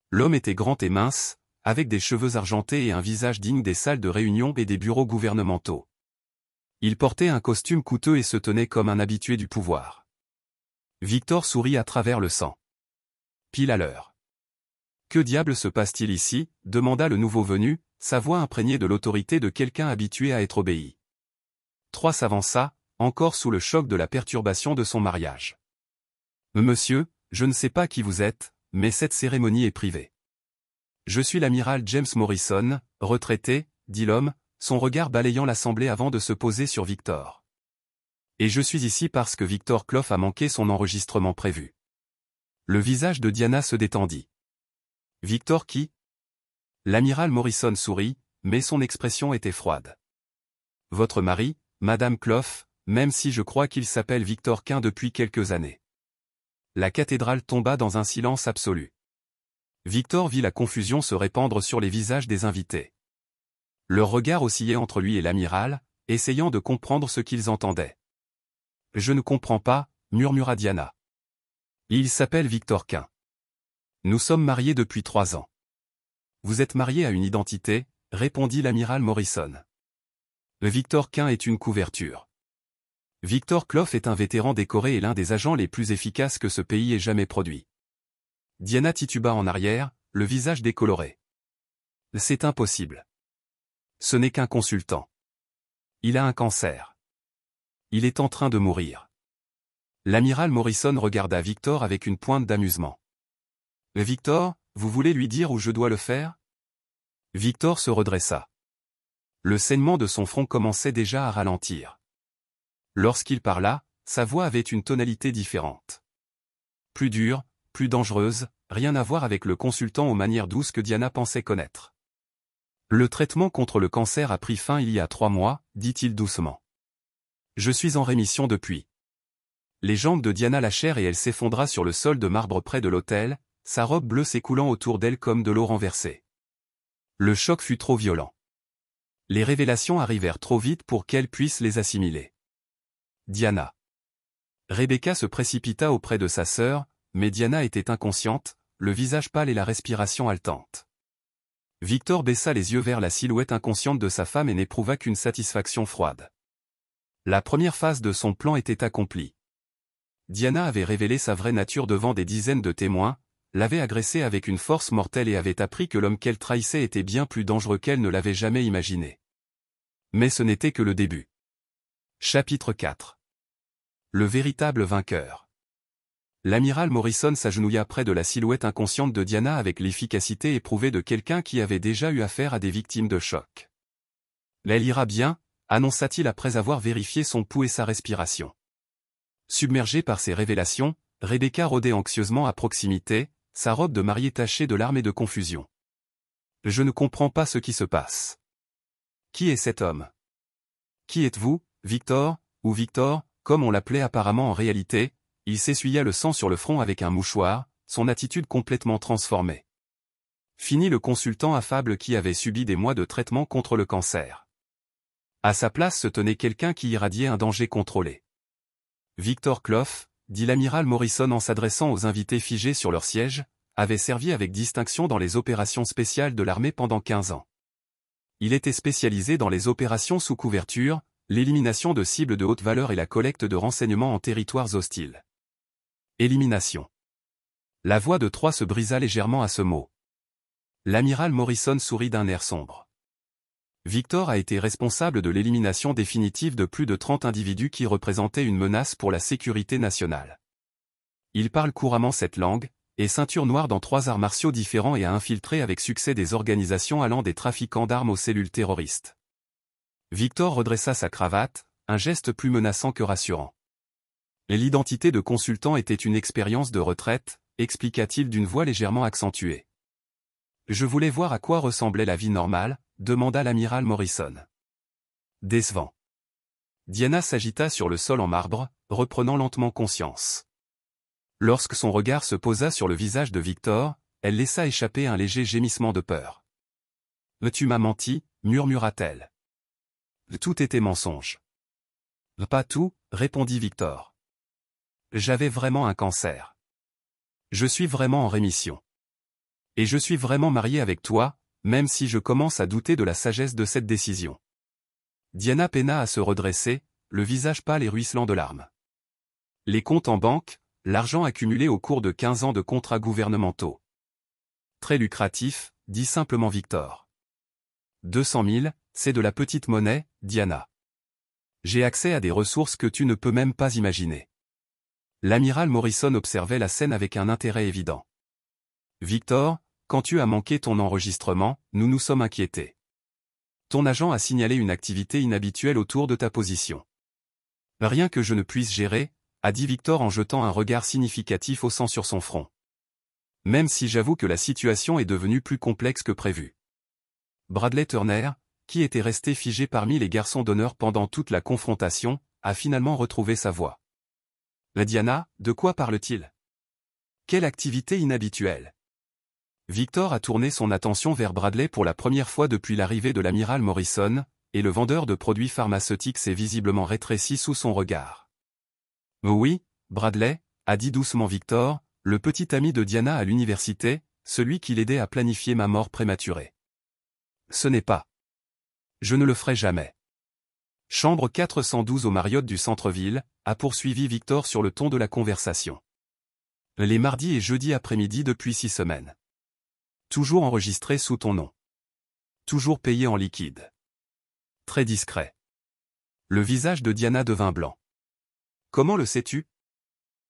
L'homme était grand et mince, avec des cheveux argentés et un visage digne des salles de réunion et des bureaux gouvernementaux. Il portait un costume coûteux et se tenait comme un habitué du pouvoir. Victor sourit à travers le sang. Pile à l'heure. Que diable se passe-t-il ici? Demanda le nouveau venu, sa voix imprégnée de l'autorité de quelqu'un habitué à être obéi. 3 s'avança, encore sous le choc de la perturbation de son mariage. Monsieur, je ne sais pas qui vous êtes, mais cette cérémonie est privée. Je suis l'amiral James Morrison, retraité, dit l'homme, son regard balayant l'assemblée avant de se poser sur Victor. Et je suis ici parce que Victor Clough a manqué son enregistrement prévu. Le visage de Diana se détendit. Victor qui? L'amiral Morrison sourit, mais son expression était froide. Votre mari, Madame Clough, même si je crois qu'il s'appelle Victor Quint depuis quelques années. La cathédrale tomba dans un silence absolu. Victor vit la confusion se répandre sur les visages des invités. Leur regard oscillait entre lui et l'amiral, essayant de comprendre ce qu'ils entendaient. « Je ne comprends pas », murmura Diana. « Il s'appelle Victor Quint. Nous sommes mariés depuis 3 ans. »« Vous êtes marié à une identité », répondit l'amiral Morrison. « Victor Quint est une couverture. Victor Clough est un vétéran décoré et l'un des agents les plus efficaces que ce pays ait jamais produit. » Diana tituba en arrière, le visage décoloré. « C'est impossible. Ce n'est qu'un consultant. Il a un cancer. Il est en train de mourir. » L'amiral Morrison regarda Victor avec une pointe d'amusement. « Victor, vous voulez lui dire où je dois le faire ?» Victor se redressa. Le saignement de son front commençait déjà à ralentir. Lorsqu'il parla, sa voix avait une tonalité différente. Plus dure, plus dangereuse, rien à voir avec le consultant aux manières douces que Diana pensait connaître. « Le traitement contre le cancer a pris fin il y a 3 mois, dit-il doucement. Je suis en rémission depuis. » Les jambes de Diana lâchèrent et elle s'effondra sur le sol de marbre près de l'autel, sa robe bleue s'écoulant autour d'elle comme de l'eau renversée. Le choc fut trop violent. Les révélations arrivèrent trop vite pour qu'elle puisse les assimiler. Diana. Rebecca se précipita auprès de sa sœur, mais Diana était inconsciente, le visage pâle et la respiration haletante. Victor baissa les yeux vers la silhouette inconsciente de sa femme et n'éprouva qu'une satisfaction froide. La première phase de son plan était accomplie. Diana avait révélé sa vraie nature devant des dizaines de témoins, l'avait agressée avec une force mortelle et avait appris que l'homme qu'elle trahissait était bien plus dangereux qu'elle ne l'avait jamais imaginé. Mais ce n'était que le début. Chapitre 4. Le véritable vainqueur. L'amiral Morrison s'agenouilla près de la silhouette inconsciente de Diana avec l'efficacité éprouvée de quelqu'un qui avait déjà eu affaire à des victimes de choc. « Elle ira bien », annonça-t-il après avoir vérifié son pouls et sa respiration. Submergée par ces révélations, Rebecca rôdait anxieusement à proximité, sa robe de mariée tachée de larmes et de confusion. « Je ne comprends pas ce qui se passe. Qui est cet homme? Qui êtes-vous, Victor, ou Victor, comme on l'appelait apparemment en réalité ?» Il s'essuya le sang sur le front avec un mouchoir, son attitude complètement transformée. Fini le consultant affable qui avait subi des mois de traitement contre le cancer. À sa place se tenait quelqu'un qui irradiait un danger contrôlé. Victor Clough, dit l'amiral Morrison en s'adressant aux invités figés sur leur siège, avait servi avec distinction dans les opérations spéciales de l'armée pendant 15 ans. Il était spécialisé dans les opérations sous couverture, l'élimination de cibles de haute valeur et la collecte de renseignements en territoires hostiles. Élimination. La voix de 3 se brisa légèrement à ce mot. L'amiral Morrison sourit d'un air sombre. Victor a été responsable de l'élimination définitive de plus de 30 individus qui représentaient une menace pour la sécurité nationale. Il parle couramment cette langue, est ceinture noire dans 3 arts martiaux différents et a infiltré avec succès des organisations allant des trafiquants d'armes aux cellules terroristes. Victor redressa sa cravate, un geste plus menaçant que rassurant. L'identité de consultant était une expérience de retraite, expliqua-t-il d'une voix légèrement accentuée. Je voulais voir à quoi ressemblait la vie normale, demanda l'amiral Morrison. Décevant. Diana s'agita sur le sol en marbre, reprenant lentement conscience. Lorsque son regard se posa sur le visage de Victor, elle laissa échapper un léger gémissement de peur. « Tu m'as menti », murmura-t-elle. « Tout était mensonge. »« Pas tout », répondit Victor. « J'avais vraiment un cancer. Je suis vraiment en rémission. Et je suis vraiment marié avec toi, même si je commence à douter de la sagesse de cette décision. » Diana peina à se redresser, le visage pâle et ruisselant de larmes. « Les comptes en banque, l'argent accumulé au cours de 15 ans de contrats gouvernementaux. Très lucratif, dit simplement Victor. 200 000, c'est de la petite monnaie, Diana. J'ai accès à des ressources que tu ne peux même pas imaginer. L'amiral Morrison observait la scène avec un intérêt évident. Victor, quand tu as manqué ton enregistrement, nous nous sommes inquiétés. Ton agent a signalé une activité inhabituelle autour de ta position. Rien que je ne puisse gérer, a dit Victor en jetant un regard significatif au sang sur son front. Même si j'avoue que la situation est devenue plus complexe que prévu. Bradley Turner, qui était resté figé parmi les garçons d'honneur pendant toute la confrontation, a finalement retrouvé sa voix. Diana, de quoi parle-t-il? Quelle activité inhabituelle? Victor a tourné son attention vers Bradley pour la première fois depuis l'arrivée de l'amiral Morrison, et le vendeur de produits pharmaceutiques s'est visiblement rétréci sous son regard. Oui, Bradley, a dit doucement Victor, le petit ami de Diana à l'université, celui qui l'aidait à planifier ma mort prématurée. Ce n'est pas. Je ne le ferai jamais. Chambre 412 au Marriott du centre-ville, a poursuivi Victor sur le ton de la conversation. Les mardis et jeudis après-midi depuis 6 semaines. Toujours enregistré sous ton nom. Toujours payé en liquide. Très discret. Le visage de Diana devint blanc. Comment le sais-tu?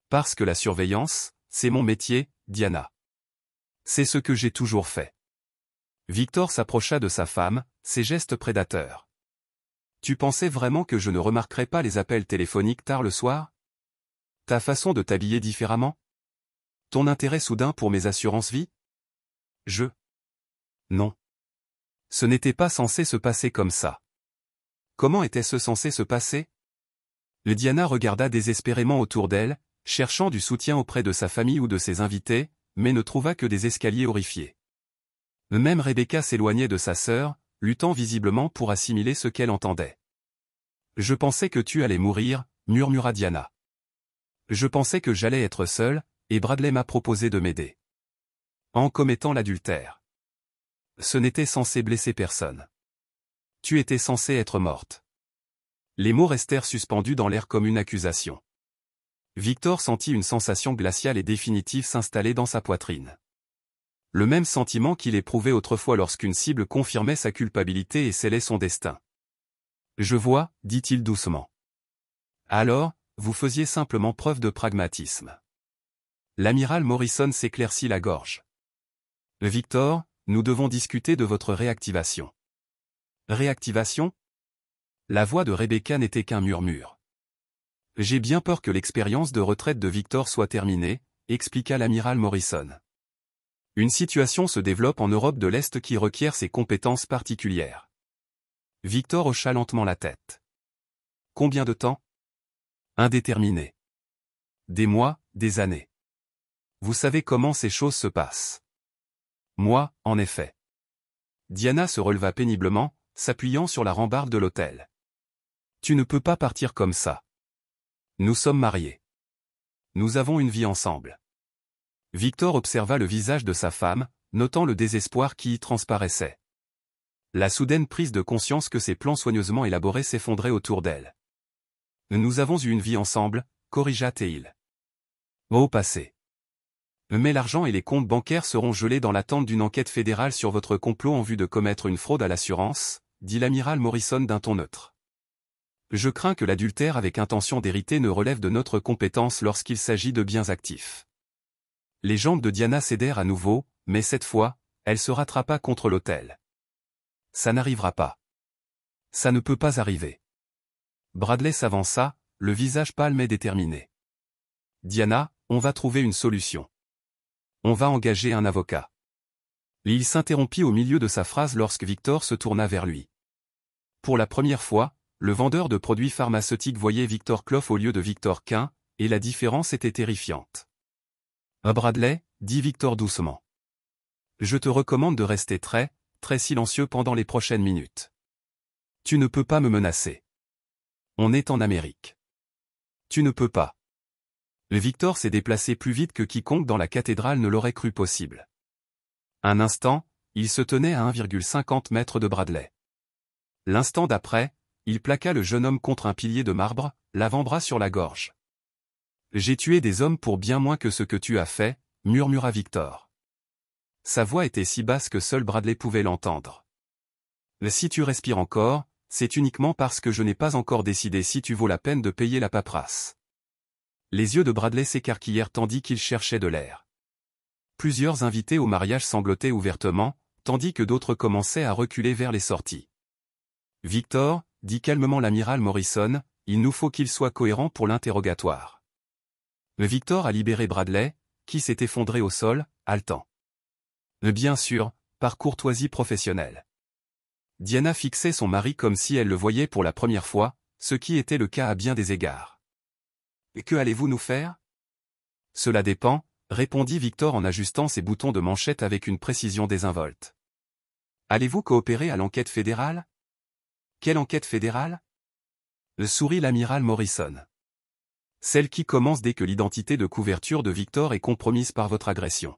Parce que la surveillance, c'est mon métier, Diana. C'est ce que j'ai toujours fait. Victor s'approcha de sa femme, ses gestes prédateurs. Tu pensais vraiment que je ne remarquerais pas les appels téléphoniques tard le soir? Ta façon de t'habiller différemment? Ton intérêt soudain pour mes assurances vie? Non. Ce n'était pas censé se passer comme ça. Comment était-ce censé se passer? Diana regarda désespérément autour d'elle, cherchant du soutien auprès de sa famille ou de ses invités, mais ne trouva que des escaliers horrifiés. Même Rebecca s'éloignait de sa sœur, luttant visiblement pour assimiler ce qu'elle entendait. Je pensais que tu allais mourir, murmura Diana. Je pensais que j'allais être seule, et Bradley m'a proposé de m'aider. En commettant l'adultère. Ce n'était censé blesser personne. Tu étais censée être morte. Les mots restèrent suspendus dans l'air comme une accusation. Victor sentit une sensation glaciale et définitive s'installer dans sa poitrine. Le même sentiment qu'il éprouvait autrefois lorsqu'une cible confirmait sa culpabilité et scellait son destin. Je vois, dit-il doucement. Alors, vous faisiez simplement preuve de pragmatisme. L'amiral Morrison s'éclaircit la gorge. Victor, nous devons discuter de votre réactivation. Réactivation? La voix de Rebecca n'était qu'un murmure. J'ai bien peur que l'expérience de retraite de Victor soit terminée, expliqua l'amiral Morrison. Une situation se développe en Europe de l'Est qui requiert ses compétences particulières. Victor hocha lentement la tête. Combien de temps? Indéterminé. Des mois, des années. Vous savez comment ces choses se passent. Moi, en effet. Diana se releva péniblement, s'appuyant sur la rambarde de l'hôtel. Tu ne peux pas partir comme ça. Nous sommes mariés. Nous avons une vie ensemble. Victor observa le visage de sa femme, notant le désespoir qui y transparaissait. La soudaine prise de conscience que ses plans soigneusement élaborés s'effondraient autour d'elle. Nous avons eu une vie ensemble, corrigea Théil. Au passé. Mais l'argent et les comptes bancaires seront gelés dans l'attente d'une enquête fédérale sur votre complot en vue de commettre une fraude à l'assurance, dit l'amiral Morrison d'un ton neutre. Je crains que l'adultère avec intention d'hériter ne relève de notre compétence lorsqu'il s'agit de biens actifs. Les jambes de Diana cédèrent à nouveau, mais cette fois, elle se rattrapa contre l'autel. Ça n'arrivera pas. Ça ne peut pas arriver. Bradley s'avança, le visage pâle mais déterminé. Diana, on va trouver une solution. On va engager un avocat. Il s'interrompit au milieu de sa phrase lorsque Victor se tourna vers lui. Pour la première fois, le vendeur de produits pharmaceutiques voyait Victor Clough au lieu de Victor Quint, et la différence était terrifiante. Bradley, dit Victor doucement. Je te recommande de rester très, très silencieux pendant les prochaines minutes. Tu ne peux pas me menacer. On est en Amérique. Tu ne peux pas. Victor s'est déplacé plus vite que quiconque dans la cathédrale ne l'aurait cru possible. Un instant, il se tenait à 1,50 mètres de Bradley. L'instant d'après, il plaqua le jeune homme contre un pilier de marbre, l'avant-bras sur la gorge. J'ai tué des hommes pour bien moins que ce que tu as fait, murmura Victor. Sa voix était si basse que seul Bradley pouvait l'entendre. Si tu respires encore, c'est uniquement parce que je n'ai pas encore décidé si tu vaux la peine de payer la paperasse. Les yeux de Bradley s'écarquillèrent tandis qu'il cherchait de l'air. Plusieurs invités au mariage sanglotaient ouvertement, tandis que d'autres commençaient à reculer vers les sorties. Victor, dit calmement l'amiral Morrison, il nous faut qu'il soit cohérent pour l'interrogatoire. Victor a libéré Bradley, qui s'est effondré au sol, haletant. Bien sûr, par courtoisie professionnelle. Diana fixait son mari comme si elle le voyait pour la première fois, ce qui était le cas à bien des égards. « Et que allez-vous nous faire ?» « Cela dépend, » répondit Victor en ajustant ses boutons de manchette avec une précision désinvolte. « Allez-vous coopérer à l'enquête fédérale ?»« Quelle enquête fédérale ?» sourit l'amiral Morrison. « Celle qui commence dès que l'identité de couverture de Victor est compromise par votre agression.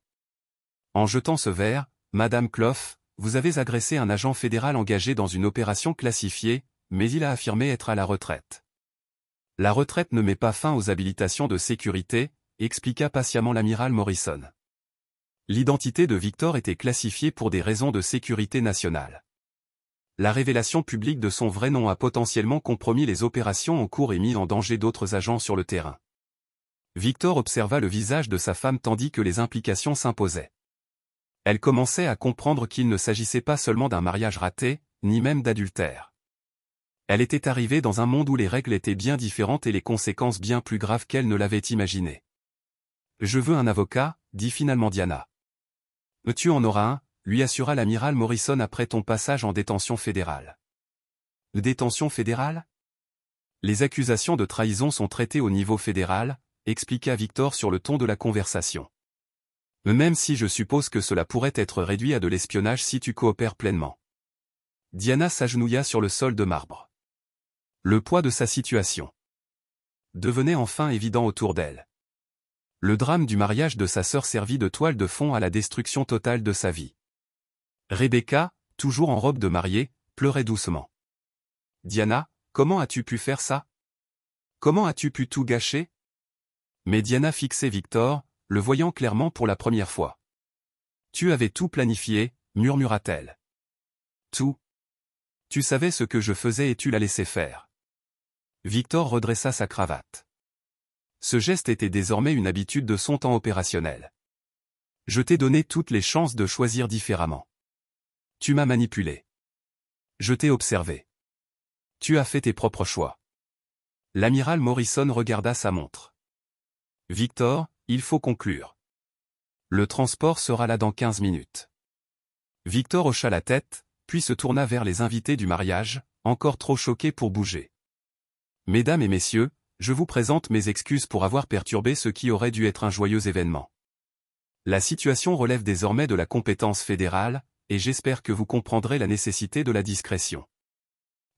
En jetant ce verre, Madame Clough, vous avez agressé un agent fédéral engagé dans une opération classifiée, mais il a affirmé être à la retraite. La retraite ne met pas fin aux habilitations de sécurité, expliqua patiemment l'amiral Morrison. L'identité de Victor était classifiée pour des raisons de sécurité nationale. La révélation publique de son vrai nom a potentiellement compromis les opérations en cours et mis en danger d'autres agents sur le terrain. Victor observa le visage de sa femme tandis que les implications s'imposaient. Elle commençait à comprendre qu'il ne s'agissait pas seulement d'un mariage raté, ni même d'adultère. Elle était arrivée dans un monde où les règles étaient bien différentes et les conséquences bien plus graves qu'elle ne l'avait imaginé. « Je veux un avocat, dit finalement Diana. « Tu en auras un, lui assura l'amiral Morrison après ton passage en détention fédérale. »« Détention fédérale ?» Les accusations de trahison sont traitées au niveau fédéral, expliqua Victor sur le ton de la conversation. Même si je suppose que cela pourrait être réduit à de l'espionnage si tu coopères pleinement. Diana s'agenouilla sur le sol de marbre. Le poids de sa situation devenait enfin évident autour d'elle. Le drame du mariage de sa sœur servit de toile de fond à la destruction totale de sa vie. Rebecca, toujours en robe de mariée, pleurait doucement. « Diana, comment as-tu pu faire ça? Comment as-tu pu tout gâcher ?» Mais Diana fixait Victor, le voyant clairement pour la première fois. « Tu avais tout planifié, murmura-t-elle. « Tout. Tu savais ce que je faisais et tu l'as laissé faire. » Victor redressa sa cravate. Ce geste était désormais une habitude de son temps opérationnel. « Je t'ai donné toutes les chances de choisir différemment. Tu m'as manipulé. Je t'ai observé. Tu as fait tes propres choix. » L'amiral Morrison regarda sa montre. « Victor, il faut conclure. Le transport sera là dans 15 minutes. » Victor hocha la tête, puis se tourna vers les invités du mariage, encore trop choqués pour bouger. « Mesdames et messieurs, je vous présente mes excuses pour avoir perturbé ce qui aurait dû être un joyeux événement. La situation relève désormais de la compétence fédérale, et j'espère que vous comprendrez la nécessité de la discrétion. »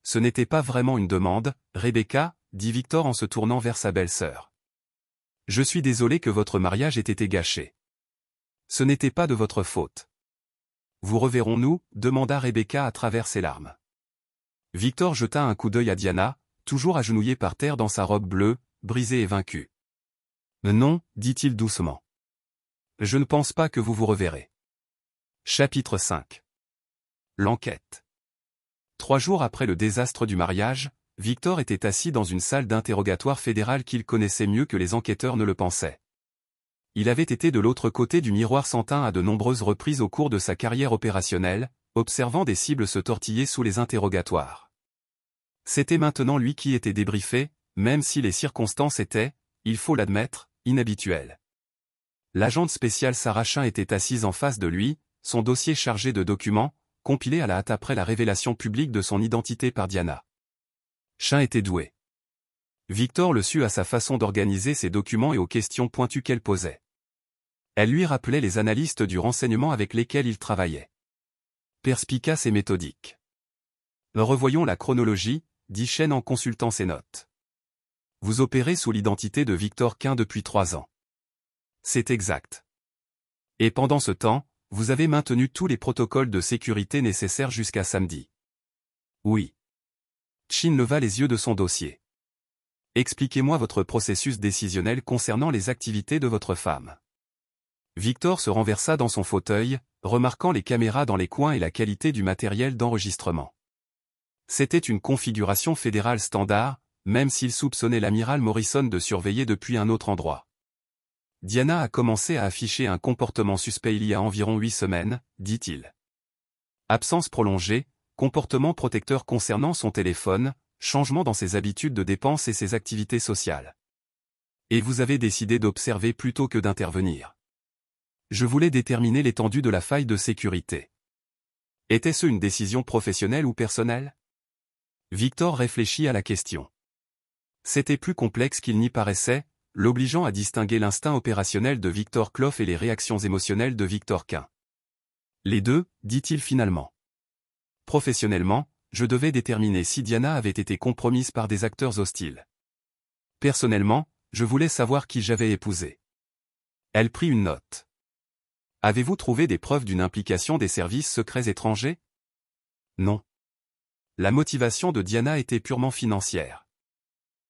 Ce n'était pas vraiment une demande, Rebecca, dit Victor en se tournant vers sa belle-sœur. « Je suis désolé que votre mariage ait été gâché. Ce n'était pas de votre faute. »« Vous reverrons-nous » demanda Rebecca à travers ses larmes. Victor jeta un coup d'œil à Diana, toujours agenouillée par terre dans sa robe bleue, brisée et vaincue. « Non, dit-il doucement. Je ne pense pas que vous vous reverrez. » Chapitre 5. L'enquête. 3 jours après le désastre du mariage, Victor était assis dans une salle d'interrogatoire fédérale qu'il connaissait mieux que les enquêteurs ne le pensaient. Il avait été de l'autre côté du miroir sans teint à de nombreuses reprises au cours de sa carrière opérationnelle, observant des cibles se tortiller sous les interrogatoires. C'était maintenant lui qui était débriefé, même si les circonstances étaient, il faut l'admettre, inhabituelles. L'agente spéciale Sarah Chin était assise en face de lui, son dossier chargé de documents, compilé à la hâte après la révélation publique de son identité par Diana. Chin était doué. Victor le sut à sa façon d'organiser ses documents et aux questions pointues qu'elle posait. Elle lui rappelait les analystes du renseignement avec lesquels il travaillait. Perspicace et méthodique. Revoyons la chronologie, dit Chen en consultant ses notes. Vous opérez sous l'identité de Victor Quin depuis 3 ans. C'est exact. Et pendant ce temps, vous avez maintenu tous les protocoles de sécurité nécessaires jusqu'à samedi. Oui. Chin leva les yeux de son dossier. Expliquez-moi votre processus décisionnel concernant les activités de votre femme. Victor se renversa dans son fauteuil, remarquant les caméras dans les coins et la qualité du matériel d'enregistrement. C'était une configuration fédérale standard, même s'il soupçonnait l'amiral Morrison de surveiller depuis un autre endroit. Diana a commencé à afficher un comportement suspect il y a environ 8 semaines, dit-il. Absence prolongée, comportement protecteur concernant son téléphone, changement dans ses habitudes de dépenses et ses activités sociales. Et vous avez décidé d'observer plutôt que d'intervenir. Je voulais déterminer l'étendue de la faille de sécurité. Était-ce une décision professionnelle ou personnelle? Victor réfléchit à la question. C'était plus complexe qu'il n'y paraissait, l'obligeant à distinguer l'instinct opérationnel de Victor Clough et les réactions émotionnelles de Victor Quint. Les deux, dit-il finalement. Professionnellement, je devais déterminer si Diana avait été compromise par des acteurs hostiles. Personnellement, je voulais savoir qui j'avais épousé. Elle prit une note. Avez-vous trouvé des preuves d'une implication des services secrets étrangers? Non. La motivation de Diana était purement financière.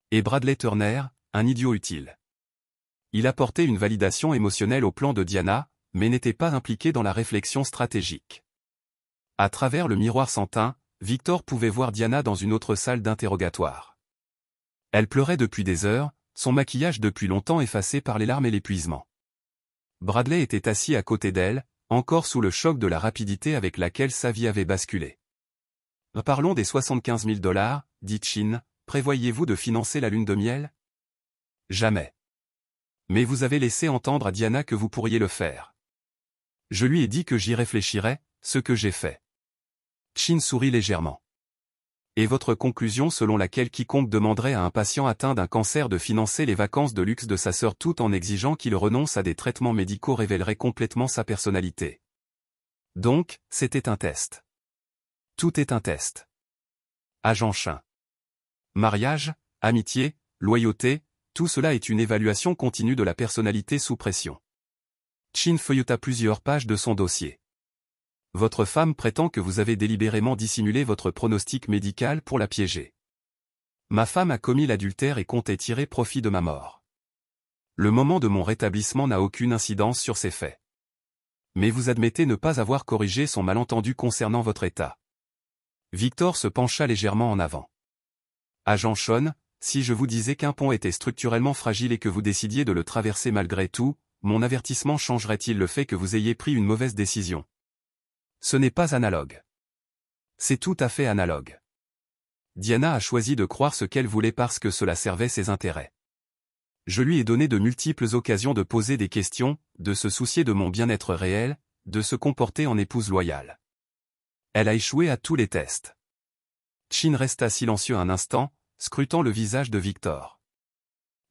Et Bradley Turner, un idiot utile. Il apportait une validation émotionnelle au plan de Diana, mais n'était pas impliqué dans la réflexion stratégique. À travers le miroir sans teint, Victor pouvait voir Diana dans une autre salle d'interrogatoire. Elle pleurait depuis des heures, son maquillage depuis longtemps effacé par les larmes et l'épuisement. Bradley était assis à côté d'elle, encore sous le choc de la rapidité avec laquelle sa vie avait basculé. Parlons des 75 000 $, dit Chin, prévoyez-vous de financer la lune de miel? Jamais. Mais vous avez laissé entendre à Diana que vous pourriez le faire. Je lui ai dit que j'y réfléchirais, ce que j'ai fait. Chin sourit légèrement. Et votre conclusion selon laquelle quiconque demanderait à un patient atteint d'un cancer de financer les vacances de luxe de sa sœur tout en exigeant qu'il renonce à des traitements médicaux révélerait complètement sa personnalité. Donc, c'était un test. Tout est un test. Agent Chin. Mariage, amitié, loyauté, tout cela est une évaluation continue de la personnalité sous pression. Chin feuilleta plusieurs pages de son dossier. Votre femme prétend que vous avez délibérément dissimulé votre pronostic médical pour la piéger. Ma femme a commis l'adultère et comptait tirer profit de ma mort. Le moment de mon rétablissement n'a aucune incidence sur ces faits. Mais vous admettez ne pas avoir corrigé son malentendu concernant votre état. Victor se pencha légèrement en avant. Agent Sean, si je vous disais qu'un pont était structurellement fragile et que vous décidiez de le traverser malgré tout, mon avertissement changerait-il le fait que vous ayez pris une mauvaise décision? Ce n'est pas analogue. C'est tout à fait analogue. Diana a choisi de croire ce qu'elle voulait parce que cela servait ses intérêts. Je lui ai donné de multiples occasions de poser des questions, de se soucier de mon bien-être réel, de se comporter en épouse loyale. Elle a échoué à tous les tests. Chin resta silencieux un instant, scrutant le visage de Victor.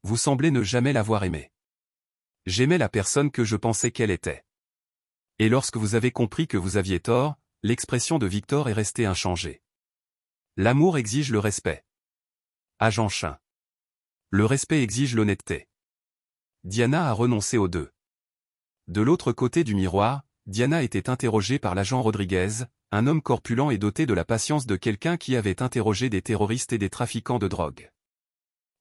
Vous semblez ne jamais l'avoir aimée. J'aimais la personne que je pensais qu'elle était. Et lorsque vous avez compris que vous aviez tort, l'expression de Victor est restée inchangée. L'amour exige le respect. Agent Chin. Le respect exige l'honnêteté. Diana a renoncé aux deux. De l'autre côté du miroir, Diana était interrogée par l'agent Rodriguez, un homme corpulent et doté de la patience de quelqu'un qui avait interrogé des terroristes et des trafiquants de drogue.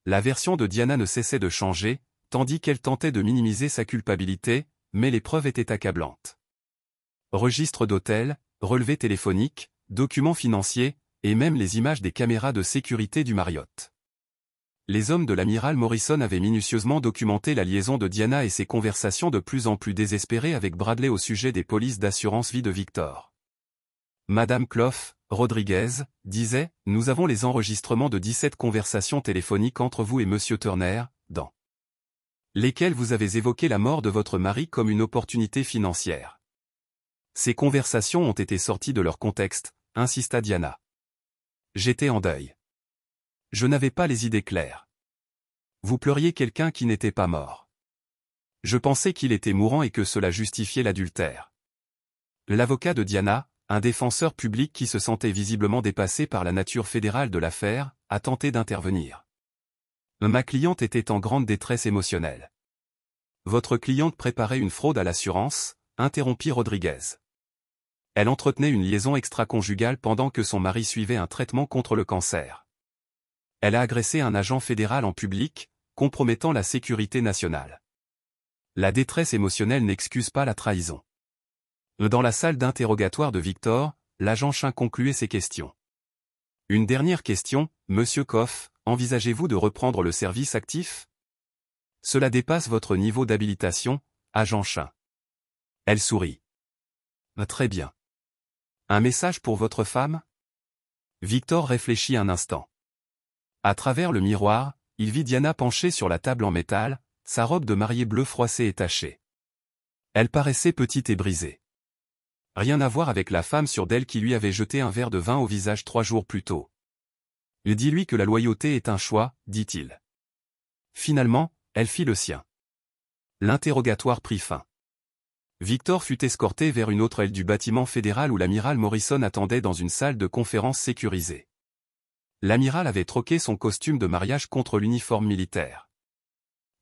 La version de Diana ne cessait de changer, tandis qu'elle tentait de minimiser sa culpabilité, mais les preuves étaient accablantes. Registre d'hôtel, relevés téléphoniques, documents financiers, et même les images des caméras de sécurité du Marriott. Les hommes de l'amiral Morrison avaient minutieusement documenté la liaison de Diana et ses conversations de plus en plus désespérées avec Bradley au sujet des polices d'assurance vie de Victor. Madame Clough, Rodriguez, disait, nous avons les enregistrements de 17 conversations téléphoniques entre vous et Monsieur Turner, dans lesquelles vous avez évoqué la mort de votre mari comme une opportunité financière. Ces conversations ont été sorties de leur contexte, insista Diana. J'étais en deuil. Je n'avais pas les idées claires. Vous pleuriez quelqu'un qui n'était pas mort. Je pensais qu'il était mourant et que cela justifiait l'adultère. L'avocat de Diana, un défenseur public qui se sentait visiblement dépassé par la nature fédérale de l'affaire, a tenté d'intervenir. Ma cliente était en grande détresse émotionnelle. Votre cliente préparait une fraude à l'assurance, interrompit Rodriguez. Elle entretenait une liaison extra-conjugale pendant que son mari suivait un traitement contre le cancer. Elle a agressé un agent fédéral en public, compromettant la sécurité nationale. La détresse émotionnelle n'excuse pas la trahison. Dans la salle d'interrogatoire de Victor, l'agent Chin concluait ses questions. Une dernière question, Monsieur Koff, envisagez-vous de reprendre le service actif? Cela dépasse votre niveau d'habilitation, agent Chin. Elle sourit. Très bien. Un message pour votre femme? Victor réfléchit un instant. À travers le miroir, il vit Diana penchée sur la table en métal, sa robe de mariée bleue froissée et tachée. Elle paraissait petite et brisée. Rien à voir avec la femme sûre d'elle qui lui avait jeté un verre de vin au visage 3 jours plus tôt. Dis-lui que la loyauté est un choix, dit-il. Finalement, elle fit le sien. L'interrogatoire prit fin. Victor fut escorté vers une autre aile du bâtiment fédéral où l'amiral Morrison attendait dans une salle de conférence sécurisée. L'amiral avait troqué son costume de mariage contre l'uniforme militaire.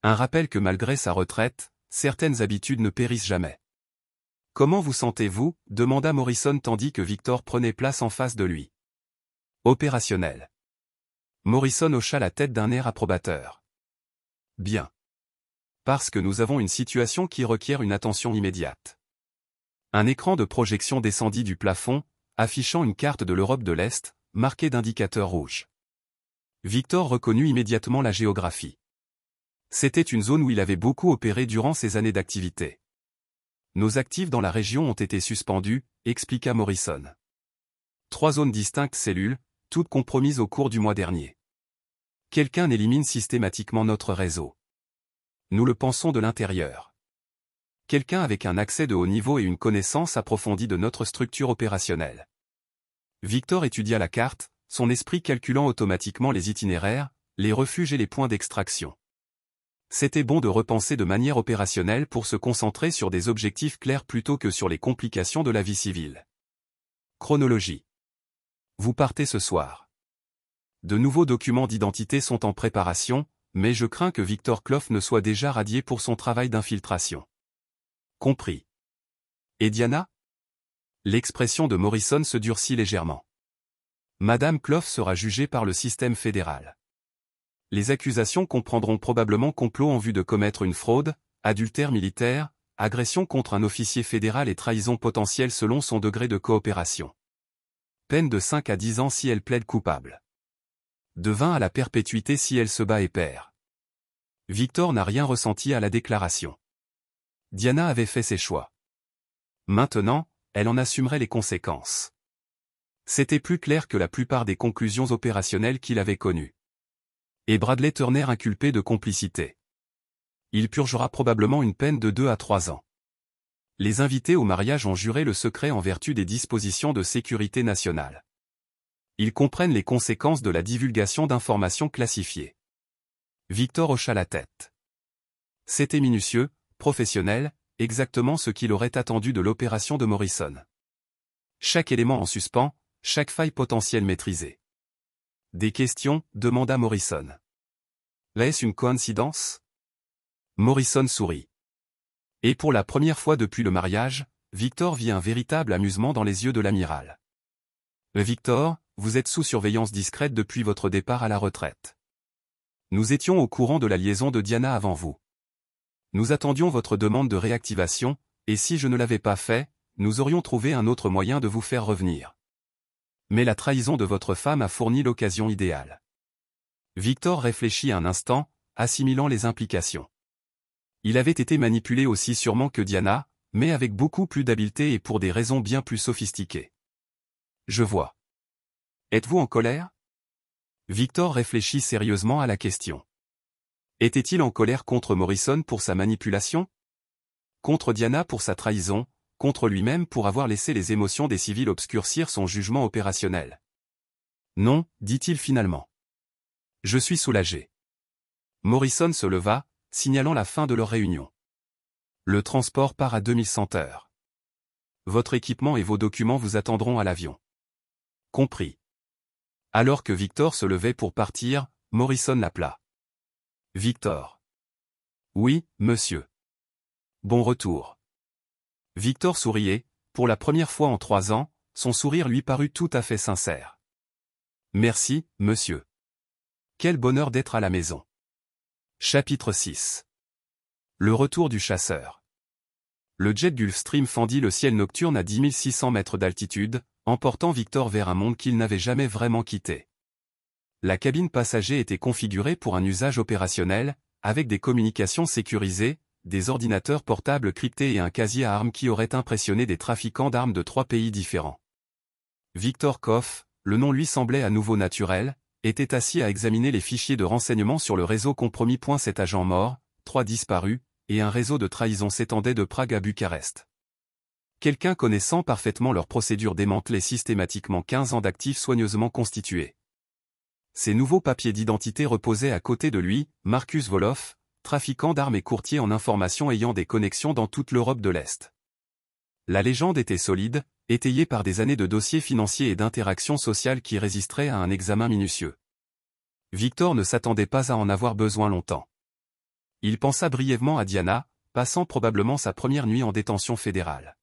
Un rappel que malgré sa retraite, certaines habitudes ne périssent jamais. « Comment vous sentez-vous » demanda Morrison tandis que Victor prenait place en face de lui. « Opérationnel. » Morrison hocha la tête d'un air approbateur. « Bien. Parce que nous avons une situation qui requiert une attention immédiate. » Un écran de projection descendit du plafond, affichant une carte de l'Europe de l'Est, marquée d'indicateurs rouges. Victor reconnut immédiatement la géographie. C'était une zone où il avait beaucoup opéré durant ses années d'activité. Nos actifs dans la région ont été suspendus, expliqua Morrison. 3 zones distinctes cellules, toutes compromises au cours du mois dernier. Quelqu'un élimine systématiquement notre réseau. Nous le pensons de l'intérieur. Quelqu'un avec un accès de haut niveau et une connaissance approfondie de notre structure opérationnelle. Victor étudia la carte, son esprit calculant automatiquement les itinéraires, les refuges et les points d'extraction. C'était bon de repenser de manière opérationnelle pour se concentrer sur des objectifs clairs plutôt que sur les complications de la vie civile. Chronologie. Vous partez ce soir. De nouveaux documents d'identité sont en préparation, mais je crains que Victor Clough ne soit déjà radié pour son travail d'infiltration. Compris. Et Diana? L'expression de Morrison se durcit légèrement. Madame Clough sera jugée par le système fédéral. Les accusations comprendront probablement complot en vue de commettre une fraude, adultère militaire, agression contre un officier fédéral et trahison potentielle selon son degré de coopération. Peine de 5 à 10 ans si elle plaide coupable. De 20 à la perpétuité si elle se bat et perd. Victor n'a rien ressenti à la déclaration. Diana avait fait ses choix. Maintenant, elle en assumerait les conséquences. C'était plus clair que la plupart des conclusions opérationnelles qu'il avait connues. Et Bradley Turner inculpé de complicité. Il purgera probablement une peine de 2 à 3 ans. Les invités au mariage ont juré le secret en vertu des dispositions de sécurité nationale. Ils comprennent les conséquences de la divulgation d'informations classifiées. Victor hocha la tête. C'était minutieux, professionnel, exactement ce qu'il aurait attendu de l'opération de Morrison. Chaque élément en suspens, chaque faille potentielle maîtrisée. Des questions, demanda Morrison. Est-ce une coïncidence? Morrison sourit. Et pour la première fois depuis le mariage, Victor vit un véritable amusement dans les yeux de l'amiral. Victor, vous êtes sous surveillance discrète depuis votre départ à la retraite. Nous étions au courant de la liaison de Diana avant vous. Nous attendions votre demande de réactivation, et si je ne l'avais pas fait, nous aurions trouvé un autre moyen de vous faire revenir. Mais la trahison de votre femme a fourni l'occasion idéale. Victor réfléchit un instant, assimilant les implications. Il avait été manipulé aussi sûrement que Diana, mais avec beaucoup plus d'habileté et pour des raisons bien plus sophistiquées. Je vois. Êtes-vous en colère? Victor réfléchit sérieusement à la question. Était-il en colère contre Morrison pour sa manipulation? Contre Diana pour sa trahison, contre lui-même pour avoir laissé les émotions des civils obscurcir son jugement opérationnel? Non, dit-il finalement. Je suis soulagé. Morrison se leva, signalant la fin de leur réunion. Le transport part à 2100 heures. Votre équipement et vos documents vous attendront à l'avion. Compris. Alors que Victor se levait pour partir, Morrison l'appela. Victor. Oui, monsieur. Bon retour. Victor souriait, pour la première fois en 3 ans, son sourire lui parut tout à fait sincère. Merci, monsieur. Quel bonheur d'être à la maison. Chapitre 6. Le retour du chasseur. Le jet Gulfstream fendit le ciel nocturne à 10 600 mètres d'altitude, emportant Victor vers un monde qu'il n'avait jamais vraiment quitté. La cabine passager était configurée pour un usage opérationnel, avec des communications sécurisées, des ordinateurs portables cryptés et un casier à armes qui aurait impressionné des trafiquants d'armes de 3 pays différents. Victor Koff, le nom lui semblait à nouveau naturel, était assis à examiner les fichiers de renseignements sur le réseau compromis. 7 agents morts, 3 disparus, et un réseau de trahison s'étendait de Prague à Bucarest. Quelqu'un connaissant parfaitement leurs procédures démantelait systématiquement 15 ans d'actifs soigneusement constitués. Ces nouveaux papiers d'identité reposaient à côté de lui, Marcus Wolof, trafiquant d'armes et courtier en information ayant des connexions dans toute l'Europe de l'Est. La légende était solide, étayée par des années de dossiers financiers et d'interactions sociales qui résisteraient à un examen minutieux. Victor ne s'attendait pas à en avoir besoin longtemps. Il pensa brièvement à Diana, passant probablement sa première nuit en détention fédérale.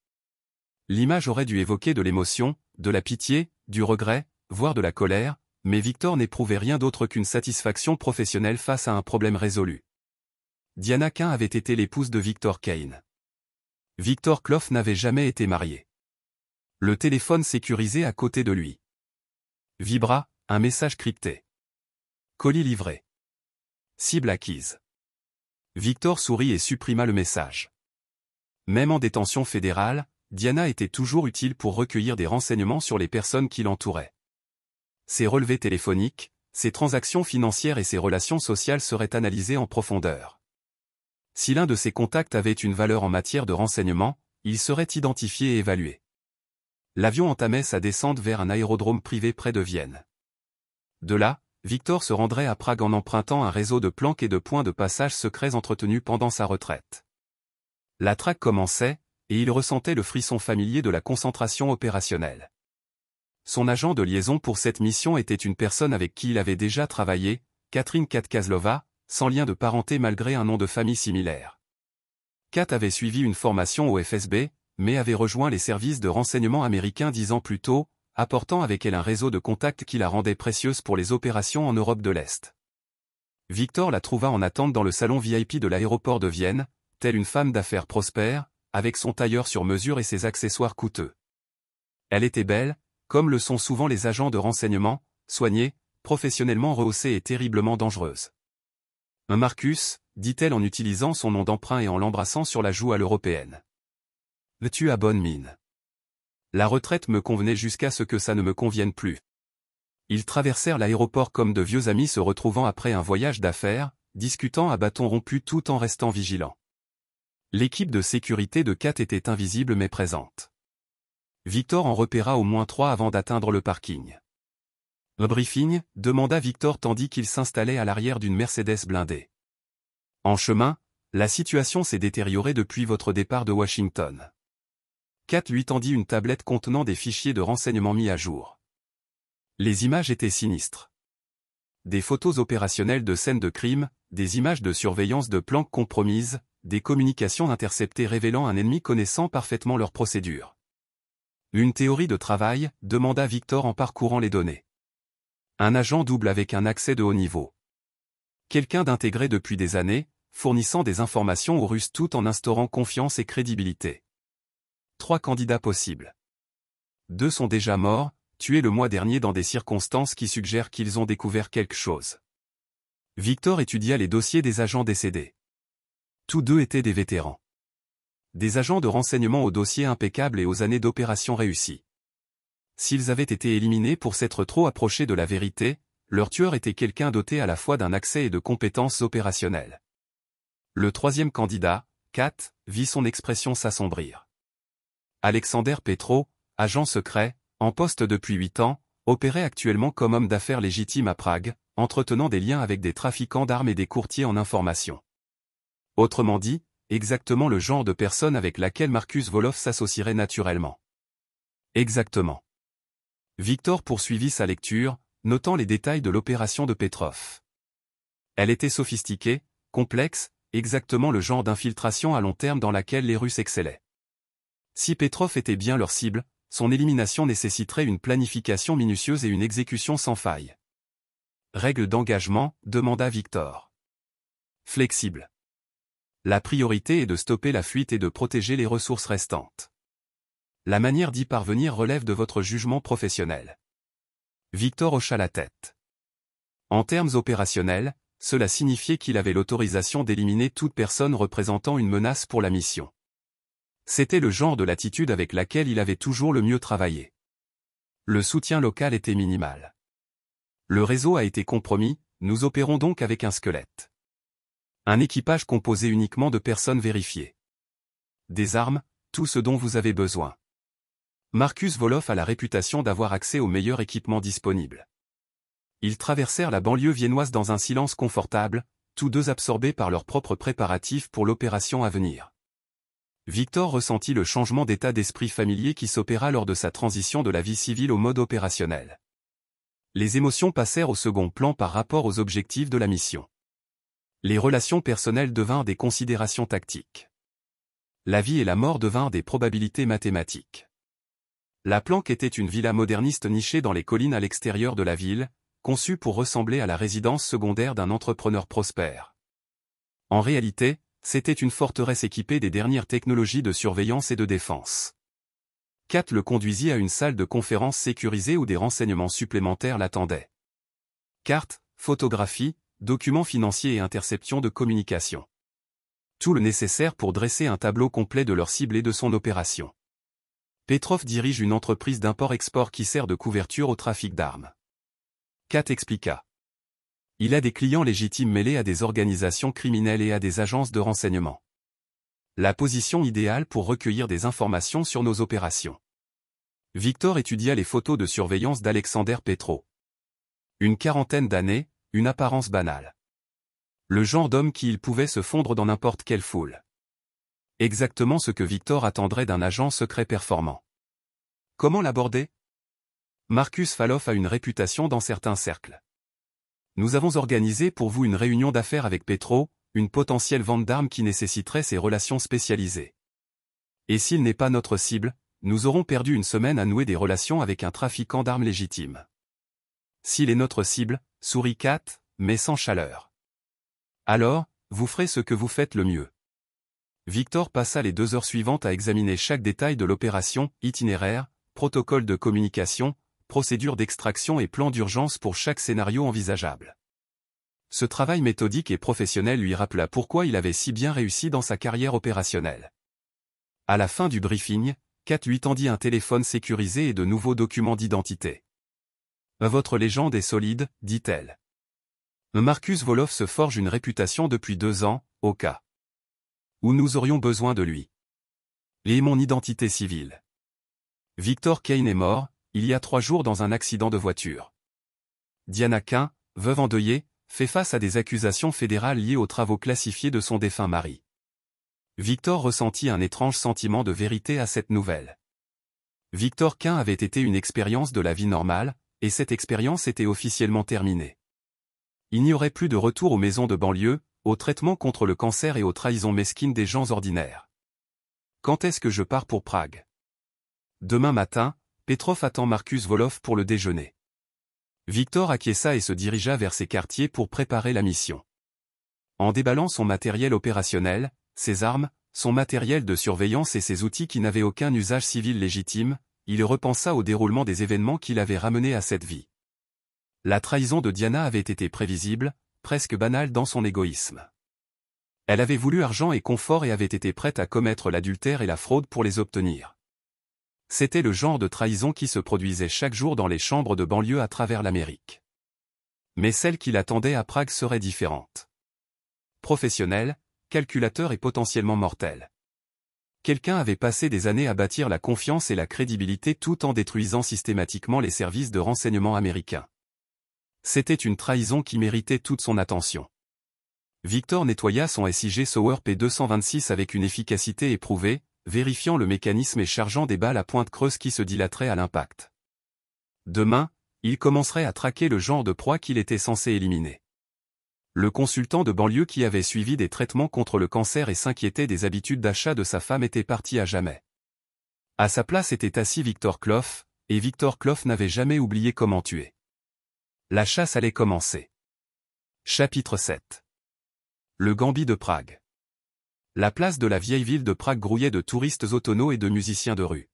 L'image aurait dû évoquer de l'émotion, de la pitié, du regret, voire de la colère, mais Victor n'éprouvait rien d'autre qu'une satisfaction professionnelle face à un problème résolu. Diana Quinn avait été l'épouse de Victor Kane. Victor Clough n'avait jamais été marié. Le téléphone sécurisé à côté de lui. Vibra, un message crypté. Colis livré. Cible acquise. Victor sourit et supprima le message. Même en détention fédérale, Diana était toujours utile pour recueillir des renseignements sur les personnes qui l'entouraient. Ses relevés téléphoniques, ses transactions financières et ses relations sociales seraient analysés en profondeur. Si l'un de ses contacts avait une valeur en matière de renseignement, il serait identifié et évalué. L'avion entamait sa descente vers un aérodrome privé près de Vienne. De là, Victor se rendrait à Prague en empruntant un réseau de planques et de points de passage secrets entretenus pendant sa retraite. La traque commençait, et il ressentait le frisson familier de la concentration opérationnelle. Son agent de liaison pour cette mission était une personne avec qui il avait déjà travaillé, Catherine Katkazlova, sans lien de parenté malgré un nom de famille similaire. Kat avait suivi une formation au FSB, mais avait rejoint les services de renseignement américains 10 ans plus tôt, apportant avec elle un réseau de contacts qui la rendait précieuse pour les opérations en Europe de l'Est. Victor la trouva en attente dans le salon VIP de l'aéroport de Vienne, telle une femme d'affaires prospère, avec son tailleur sur mesure et ses accessoires coûteux. Elle était belle, comme le sont souvent les agents de renseignement, soignée, professionnellement rehaussée et terriblement dangereuse. « Marcus », dit-elle en utilisant son nom d'emprunt et en l'embrassant sur la joue à l'européenne. « Tu as bonne mine. La retraite me convenait jusqu'à ce que ça ne me convienne plus. » Ils traversèrent l'aéroport comme de vieux amis se retrouvant après un voyage d'affaires, discutant à bâton rompu tout en restant vigilants. L'équipe de sécurité de Kat était invisible mais présente. Victor en repéra au moins 3 avant d'atteindre le parking. « Un briefing » demanda Victor tandis qu'il s'installait à l'arrière d'une Mercedes blindée. « En chemin, la situation s'est détériorée depuis votre départ de Washington. » Kat lui tendit une tablette contenant des fichiers de renseignements mis à jour. Les images étaient sinistres. Des photos opérationnelles de scènes de crime, des images de surveillance de planques compromises, des communications interceptées révélant un ennemi connaissant parfaitement leurs procédures. « Une théorie de travail » demanda Victor en parcourant les données. « Un agent double avec un accès de haut niveau. Quelqu'un d'intégré depuis des années, fournissant des informations aux Russes tout en instaurant confiance et crédibilité. 3 candidats possibles. 2 sont déjà morts, tués le mois dernier dans des circonstances qui suggèrent qu'ils ont découvert quelque chose. » Victor étudia les dossiers des agents décédés. Tous 2 étaient des vétérans. Des agents de renseignement aux dossiers impeccables et aux années d'opérations réussies. S'ils avaient été éliminés pour s'être trop approchés de la vérité, leur tueur était quelqu'un doté à la fois d'un accès et de compétences opérationnelles. Le 3e candidat, Kat, vit son expression s'assombrir. Alexander Petro, agent secret, en poste depuis 8 ans, opérait actuellement comme homme d'affaires légitime à Prague, entretenant des liens avec des trafiquants d'armes et des courtiers en information. Autrement dit, exactement le genre de personne avec laquelle Marcus Wolof s'associerait naturellement. Exactement. Victor poursuivit sa lecture, notant les détails de l'opération de Petrov. Elle était sophistiquée, complexe, exactement le genre d'infiltration à long terme dans laquelle les Russes excellaient. Si Petrov était bien leur cible, son élimination nécessiterait une planification minutieuse et une exécution sans faille. Règle d'engagement, demanda Victor. Flexible. La priorité est de stopper la fuite et de protéger les ressources restantes. La manière d'y parvenir relève de votre jugement professionnel. Victor hocha la tête. En termes opérationnels, cela signifiait qu'il avait l'autorisation d'éliminer toute personne représentant une menace pour la mission. C'était le genre de latitude avec laquelle il avait toujours le mieux travaillé. Le soutien local était minimal. Le réseau a été compromis, nous opérons donc avec un squelette. Un équipage composé uniquement de personnes vérifiées. Des armes, tout ce dont vous avez besoin. Marcus Voloff a la réputation d'avoir accès au meilleur équipement disponible. Ils traversèrent la banlieue viennoise dans un silence confortable, tous deux absorbés par leurs propres préparatifs pour l'opération à venir. Victor ressentit le changement d'état d'esprit familier qui s'opéra lors de sa transition de la vie civile au mode opérationnel. Les émotions passèrent au second plan par rapport aux objectifs de la mission. Les relations personnelles devinrent des considérations tactiques. La vie et la mort devinrent des probabilités mathématiques. La Planque était une villa moderniste nichée dans les collines à l'extérieur de la ville, conçue pour ressembler à la résidence secondaire d'un entrepreneur prospère. En réalité, c'était une forteresse équipée des dernières technologies de surveillance et de défense. Kat le conduisit à une salle de conférence sécurisée où des renseignements supplémentaires l'attendaient. Cartes, photographies, documents financiers et interceptions de communication. Tout le nécessaire pour dresser un tableau complet de leur cible et de son opération. Petrov dirige une entreprise d'import-export qui sert de couverture au trafic d'armes. Kat expliqua. Il a des clients légitimes mêlés à des organisations criminelles et à des agences de renseignement. La position idéale pour recueillir des informations sur nos opérations. Victor étudia les photos de surveillance d'Alexander Petrov. Une quarantaine d'années, une apparence banale. Le genre d'homme qui il pouvait se fondre dans n'importe quelle foule. Exactement ce que Victor attendrait d'un agent secret performant. Comment l'aborder? Marcus Voloff a une réputation dans certains cercles. Nous avons organisé pour vous une réunion d'affaires avec Petrov, une potentielle vente d'armes qui nécessiterait ses relations spécialisées. Et s'il n'est pas notre cible, nous aurons perdu une semaine à nouer des relations avec un trafiquant d'armes légitime. S'il est notre cible, sourit Kat, mais sans chaleur. Alors, vous ferez ce que vous faites le mieux. Victor passa les 2 heures suivantes à examiner chaque détail de l'opération, itinéraire, protocole de communication, procédure d'extraction et plan d'urgence pour chaque scénario envisageable. Ce travail méthodique et professionnel lui rappela pourquoi il avait si bien réussi dans sa carrière opérationnelle. À la fin du briefing, Kat lui tendit un téléphone sécurisé et de nouveaux documents d'identité. « Votre légende est solide, dit-elle. Marcus Voloff se forge une réputation depuis 2 ans, au cas où nous aurions besoin de lui. Et mon identité civile. Victor Kane est mort, il y a 3 jours dans un accident de voiture. Diana Quinn, veuve endeuillée, fait face à des accusations fédérales liées aux travaux classifiés de son défunt mari. Victor ressentit un étrange sentiment de vérité à cette nouvelle. Victor Quinn avait été une expérience de la vie normale, et cette expérience était officiellement terminée. Il n'y aurait plus de retour aux maisons de banlieue, au traitement contre le cancer et aux trahisons mesquines des gens ordinaires. Quand est-ce que je pars pour Prague? Demain matin, Petrov attend Marcus Voloff pour le déjeuner. Victor acquiesça et se dirigea vers ses quartiers pour préparer la mission. En déballant son matériel opérationnel, ses armes, son matériel de surveillance et ses outils qui n'avaient aucun usage civil légitime, il repensa au déroulement des événements qui l'avaient ramené à cette vie. La trahison de Diana avait été prévisible, presque banale dans son égoïsme. Elle avait voulu argent et confort et avait été prête à commettre l'adultère et la fraude pour les obtenir. C'était le genre de trahison qui se produisait chaque jour dans les chambres de banlieue à travers l'Amérique. Mais celle qui l'attendait à Prague serait différente. Professionnelle, calculateur et potentiellement mortel. Quelqu'un avait passé des années à bâtir la confiance et la crédibilité tout en détruisant systématiquement les services de renseignement américains. C'était une trahison qui méritait toute son attention. Victor nettoya son SIG Sauer P226 avec une efficacité éprouvée, vérifiant le mécanisme et chargeant des balles à pointe creuse qui se dilateraient à l'impact. Demain, il commencerait à traquer le genre de proie qu'il était censé éliminer. Le consultant de banlieue qui avait suivi des traitements contre le cancer et s'inquiétait des habitudes d'achat de sa femme était parti à jamais. À sa place était assis Victor Clough, et Victor Clough n'avait jamais oublié comment tuer. La chasse allait commencer. Chapitre 7. Le Gambit de Prague. La place de la vieille ville de Prague grouillait de touristes autonomes et de musiciens de rue.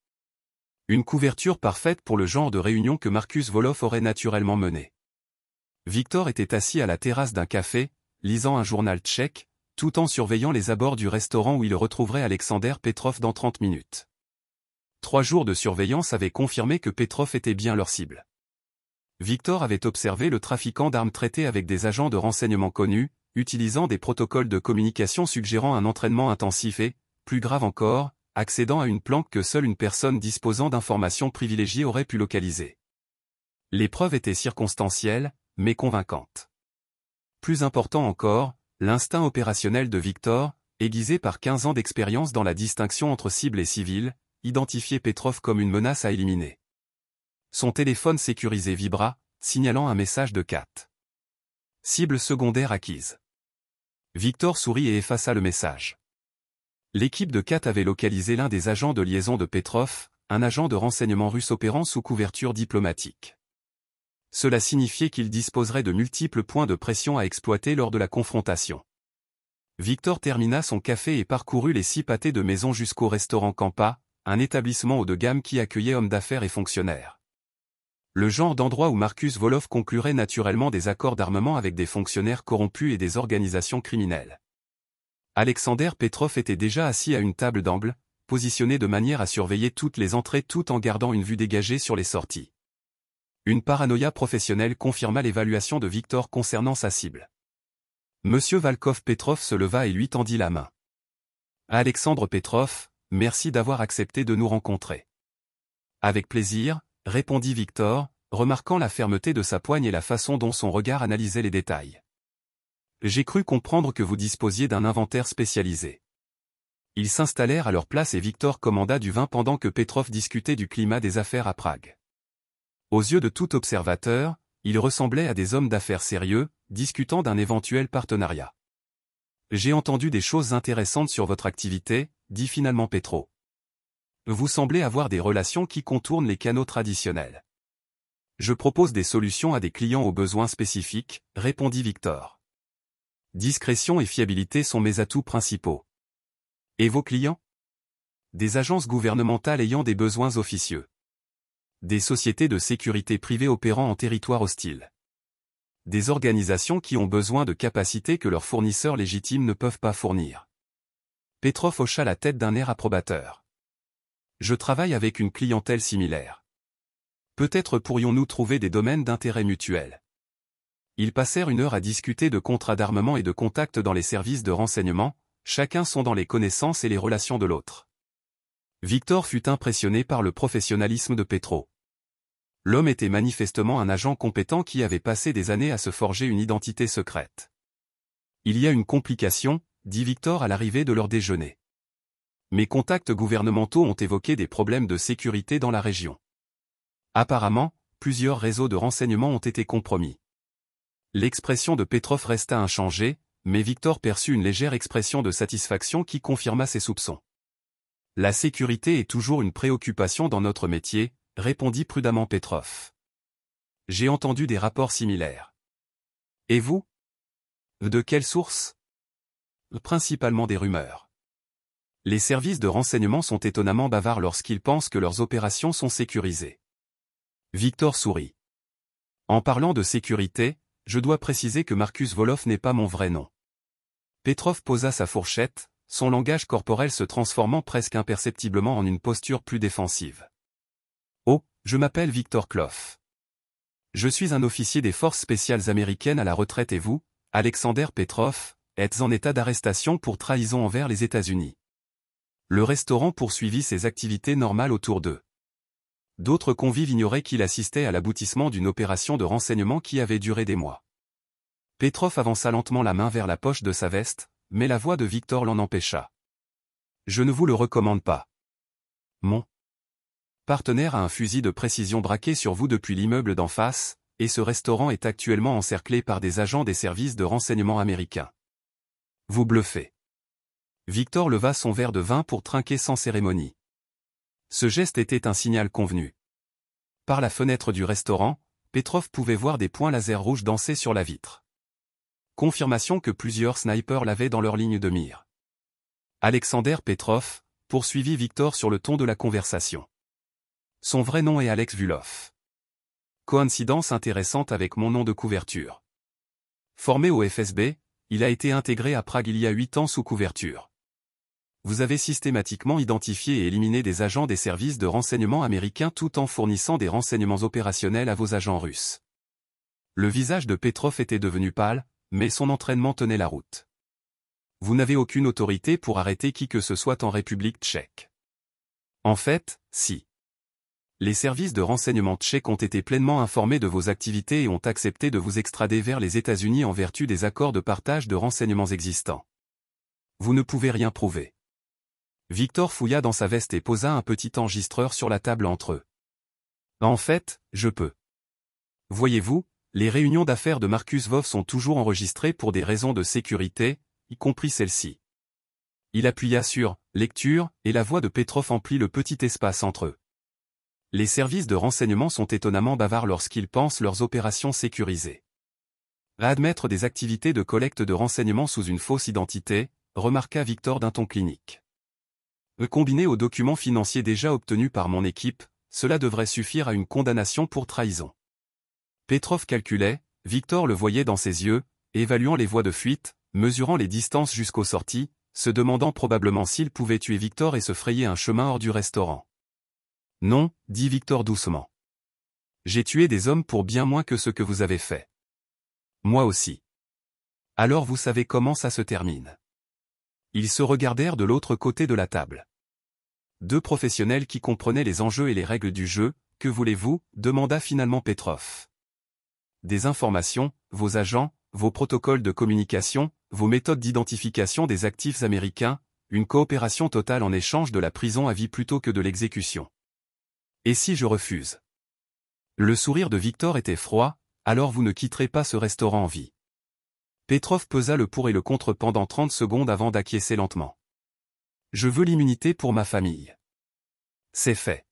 Une couverture parfaite pour le genre de réunion que Markus Wolof aurait naturellement mené. Victor était assis à la terrasse d'un café, lisant un journal tchèque, tout en surveillant les abords du restaurant où il retrouverait Alexander Petrov dans 30 minutes. 3 jours de surveillance avaient confirmé que Petrov était bien leur cible. Victor avait observé le trafiquant d'armes traiter avec des agents de renseignement connus, utilisant des protocoles de communication suggérant un entraînement intensif et, plus grave encore, accédant à une planque que seule une personne disposant d'informations privilégiées aurait pu localiser. Les preuves étaient circonstancielles, mais convaincantes. Plus important encore, l'instinct opérationnel de Victor, aiguisé par 15 ans d'expérience dans la distinction entre cible et civil, identifiait Petrov comme une menace à éliminer. Son téléphone sécurisé vibra, signalant un message de Kat. Cible secondaire acquise. Victor sourit et effaça le message. L'équipe de Kat avait localisé l'un des agents de liaison de Petrov, un agent de renseignement russe opérant sous couverture diplomatique. Cela signifiait qu'il disposerait de multiples points de pression à exploiter lors de la confrontation. Victor termina son café et parcourut les 6 pâtés de maison jusqu'au restaurant Campa, un établissement haut de gamme qui accueillait hommes d'affaires et fonctionnaires. Le genre d'endroit où Markus Wolof conclurait naturellement des accords d'armement avec des fonctionnaires corrompus et des organisations criminelles. Alexander Petrov était déjà assis à une table d'angle, positionné de manière à surveiller toutes les entrées tout en gardant une vue dégagée sur les sorties. Une paranoïa professionnelle confirma l'évaluation de Victor concernant sa cible. Monsieur Valkov Petrov se leva et lui tendit la main. Alexandre Petrov, merci d'avoir accepté de nous rencontrer. Avec plaisir, répondit Victor, remarquant la fermeté de sa poigne et la façon dont son regard analysait les détails. J'ai cru comprendre que vous disposiez d'un inventaire spécialisé. Ils s'installèrent à leur place et Victor commanda du vin pendant que Petrov discutait du climat des affaires à Prague. Aux yeux de tout observateur, ils ressemblaient à des hommes d'affaires sérieux, discutant d'un éventuel partenariat. J'ai entendu des choses intéressantes sur votre activité, dit finalement Petro. Vous semblez avoir des relations qui contournent les canaux traditionnels. Je propose des solutions à des clients aux besoins spécifiques, répondit Victor. Discrétion et fiabilité sont mes atouts principaux. Et vos clients? Des agences gouvernementales ayant des besoins officieux. Des sociétés de sécurité privée opérant en territoire hostile. Des organisations qui ont besoin de capacités que leurs fournisseurs légitimes ne peuvent pas fournir. Petrov hocha la tête d'un air approbateur. Je travaille avec une clientèle similaire. Peut-être pourrions-nous trouver des domaines d'intérêt mutuel. Ils passèrent 1 heure à discuter de contrats d'armement et de contacts dans les services de renseignement, chacun sondant les connaissances et les relations de l'autre. Victor fut impressionné par le professionnalisme de Petro. L'homme était manifestement un agent compétent qui avait passé des années à se forger une identité secrète. Il y a une complication, dit Victor à l'arrivée de leur déjeuner. Mes contacts gouvernementaux ont évoqué des problèmes de sécurité dans la région. Apparemment, plusieurs réseaux de renseignement ont été compromis. L'expression de Petrov resta inchangée, mais Victor perçut une légère expression de satisfaction qui confirma ses soupçons. La sécurité est toujours une préoccupation dans notre métier, répondit prudemment Petrov. J'ai entendu des rapports similaires. Et vous? De quelle source? Principalement des rumeurs. Les services de renseignement sont étonnamment bavards lorsqu'ils pensent que leurs opérations sont sécurisées. Victor sourit. En parlant de sécurité, je dois préciser que Markus Wolof n'est pas mon vrai nom. Petrov posa sa fourchette, son langage corporel se transformant presque imperceptiblement en une posture plus défensive. Oh, je m'appelle Victor Kloff. Je suis un officier des forces spéciales américaines à la retraite et vous, Alexander Petrov, êtes en état d'arrestation pour trahison envers les États-Unis. Le restaurant poursuivit ses activités normales autour d'eux. D'autres convives ignoraient qu'il assistait à l'aboutissement d'une opération de renseignement qui avait duré des mois. Petrov avança lentement la main vers la poche de sa veste, mais la voix de Victor l'en empêcha. Je ne vous le recommande pas. Mon partenaire a un fusil de précision braqué sur vous depuis l'immeuble d'en face, et ce restaurant est actuellement encerclé par des agents des services de renseignement américains. Vous bluffez. Victor leva son verre de vin pour trinquer sans cérémonie. Ce geste était un signal convenu. Par la fenêtre du restaurant, Petrov pouvait voir des points laser rouges danser sur la vitre. Confirmation que plusieurs snipers l'avaient dans leur ligne de mire. Alexander Petrov, poursuivit Victor sur le ton de la conversation. Son vrai nom est Alex Vulov. Coïncidence intéressante avec mon nom de couverture. Formé au FSB, il a été intégré à Prague il y a 8 ans sous couverture. Vous avez systématiquement identifié et éliminé des agents des services de renseignement américains tout en fournissant des renseignements opérationnels à vos agents russes. Le visage de Petrov était devenu pâle, mais son entraînement tenait la route. Vous n'avez aucune autorité pour arrêter qui que ce soit en République tchèque. En fait, si. Les services de renseignement tchèques ont été pleinement informés de vos activités et ont accepté de vous extrader vers les États-Unis en vertu des accords de partage de renseignements existants. Vous ne pouvez rien prouver. Victor fouilla dans sa veste et posa un petit enregistreur sur la table entre eux. En fait, je peux. Voyez-vous, les réunions d'affaires de Marcus Vov sont toujours enregistrées pour des raisons de sécurité, y compris celle-ci. Il appuya sur « Lecture » et la voix de Petrov emplit le petit espace entre eux. Les services de renseignement sont étonnamment bavards lorsqu'ils pensent leurs opérations sécurisées. À admettre des activités de collecte de renseignements sous une fausse identité, remarqua Victor d'un ton clinique. Combiné aux documents financiers déjà obtenus par mon équipe, cela devrait suffire à une condamnation pour trahison. Petrov calculait, Victor le voyait dans ses yeux, évaluant les voies de fuite, mesurant les distances jusqu'aux sorties, se demandant probablement s'il pouvait tuer Victor et se frayer un chemin hors du restaurant. Non, dit Victor doucement. J'ai tué des hommes pour bien moins que ce que vous avez fait. Moi aussi. Alors vous savez comment ça se termine. Ils se regardèrent de l'autre côté de la table. Deux professionnels qui comprenaient les enjeux et les règles du jeu, que voulez-vous, demanda finalement Petrov. Des informations, vos agents, vos protocoles de communication, vos méthodes d'identification des actifs américains, une coopération totale en échange de la prison à vie plutôt que de l'exécution. Et si je refuse? Le sourire de Victor était froid, alors vous ne quitterez pas ce restaurant en vie. Petrov pesa le pour et le contre pendant 30 secondes avant d'acquiescer lentement. Je veux l'immunité pour ma famille. C'est fait.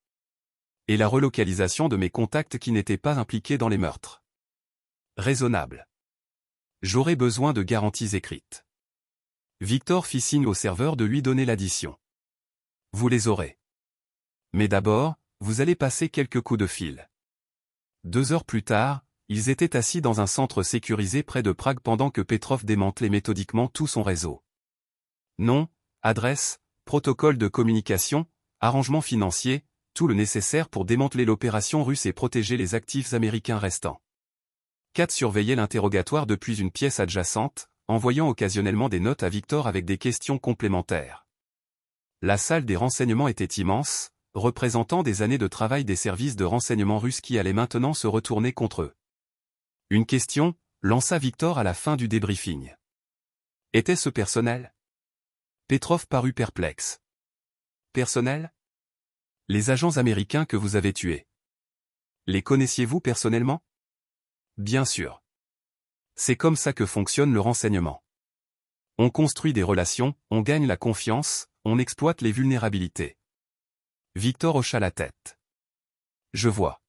Et la relocalisation de mes contacts qui n'étaient pas impliqués dans les meurtres. Raisonnable. J'aurai besoin de garanties écrites. Victor fit signe au serveur de lui donner l'addition. Vous les aurez. Mais d'abord, vous allez passer quelques coups de fil. 2 heures plus tard, ils étaient assis dans un centre sécurisé près de Prague pendant que Petrov démantelait méthodiquement tout son réseau. Nom, adresse, protocole de communication, arrangement financier, tout le nécessaire pour démanteler l'opération russe et protéger les actifs américains restants. Kat surveillait l'interrogatoire depuis une pièce adjacente, envoyant occasionnellement des notes à Victor avec des questions complémentaires. La salle des renseignements était immense, représentant des années de travail des services de renseignement russes qui allaient maintenant se retourner contre eux. Une question, lança Victor à la fin du débriefing. Était-ce personnel? Petrov parut perplexe. Personnel? Les agents américains que vous avez tués. Les connaissiez-vous personnellement? Bien sûr. C'est comme ça que fonctionne le renseignement. On construit des relations, on gagne la confiance, on exploite les vulnérabilités. Victor hocha la tête. Je vois.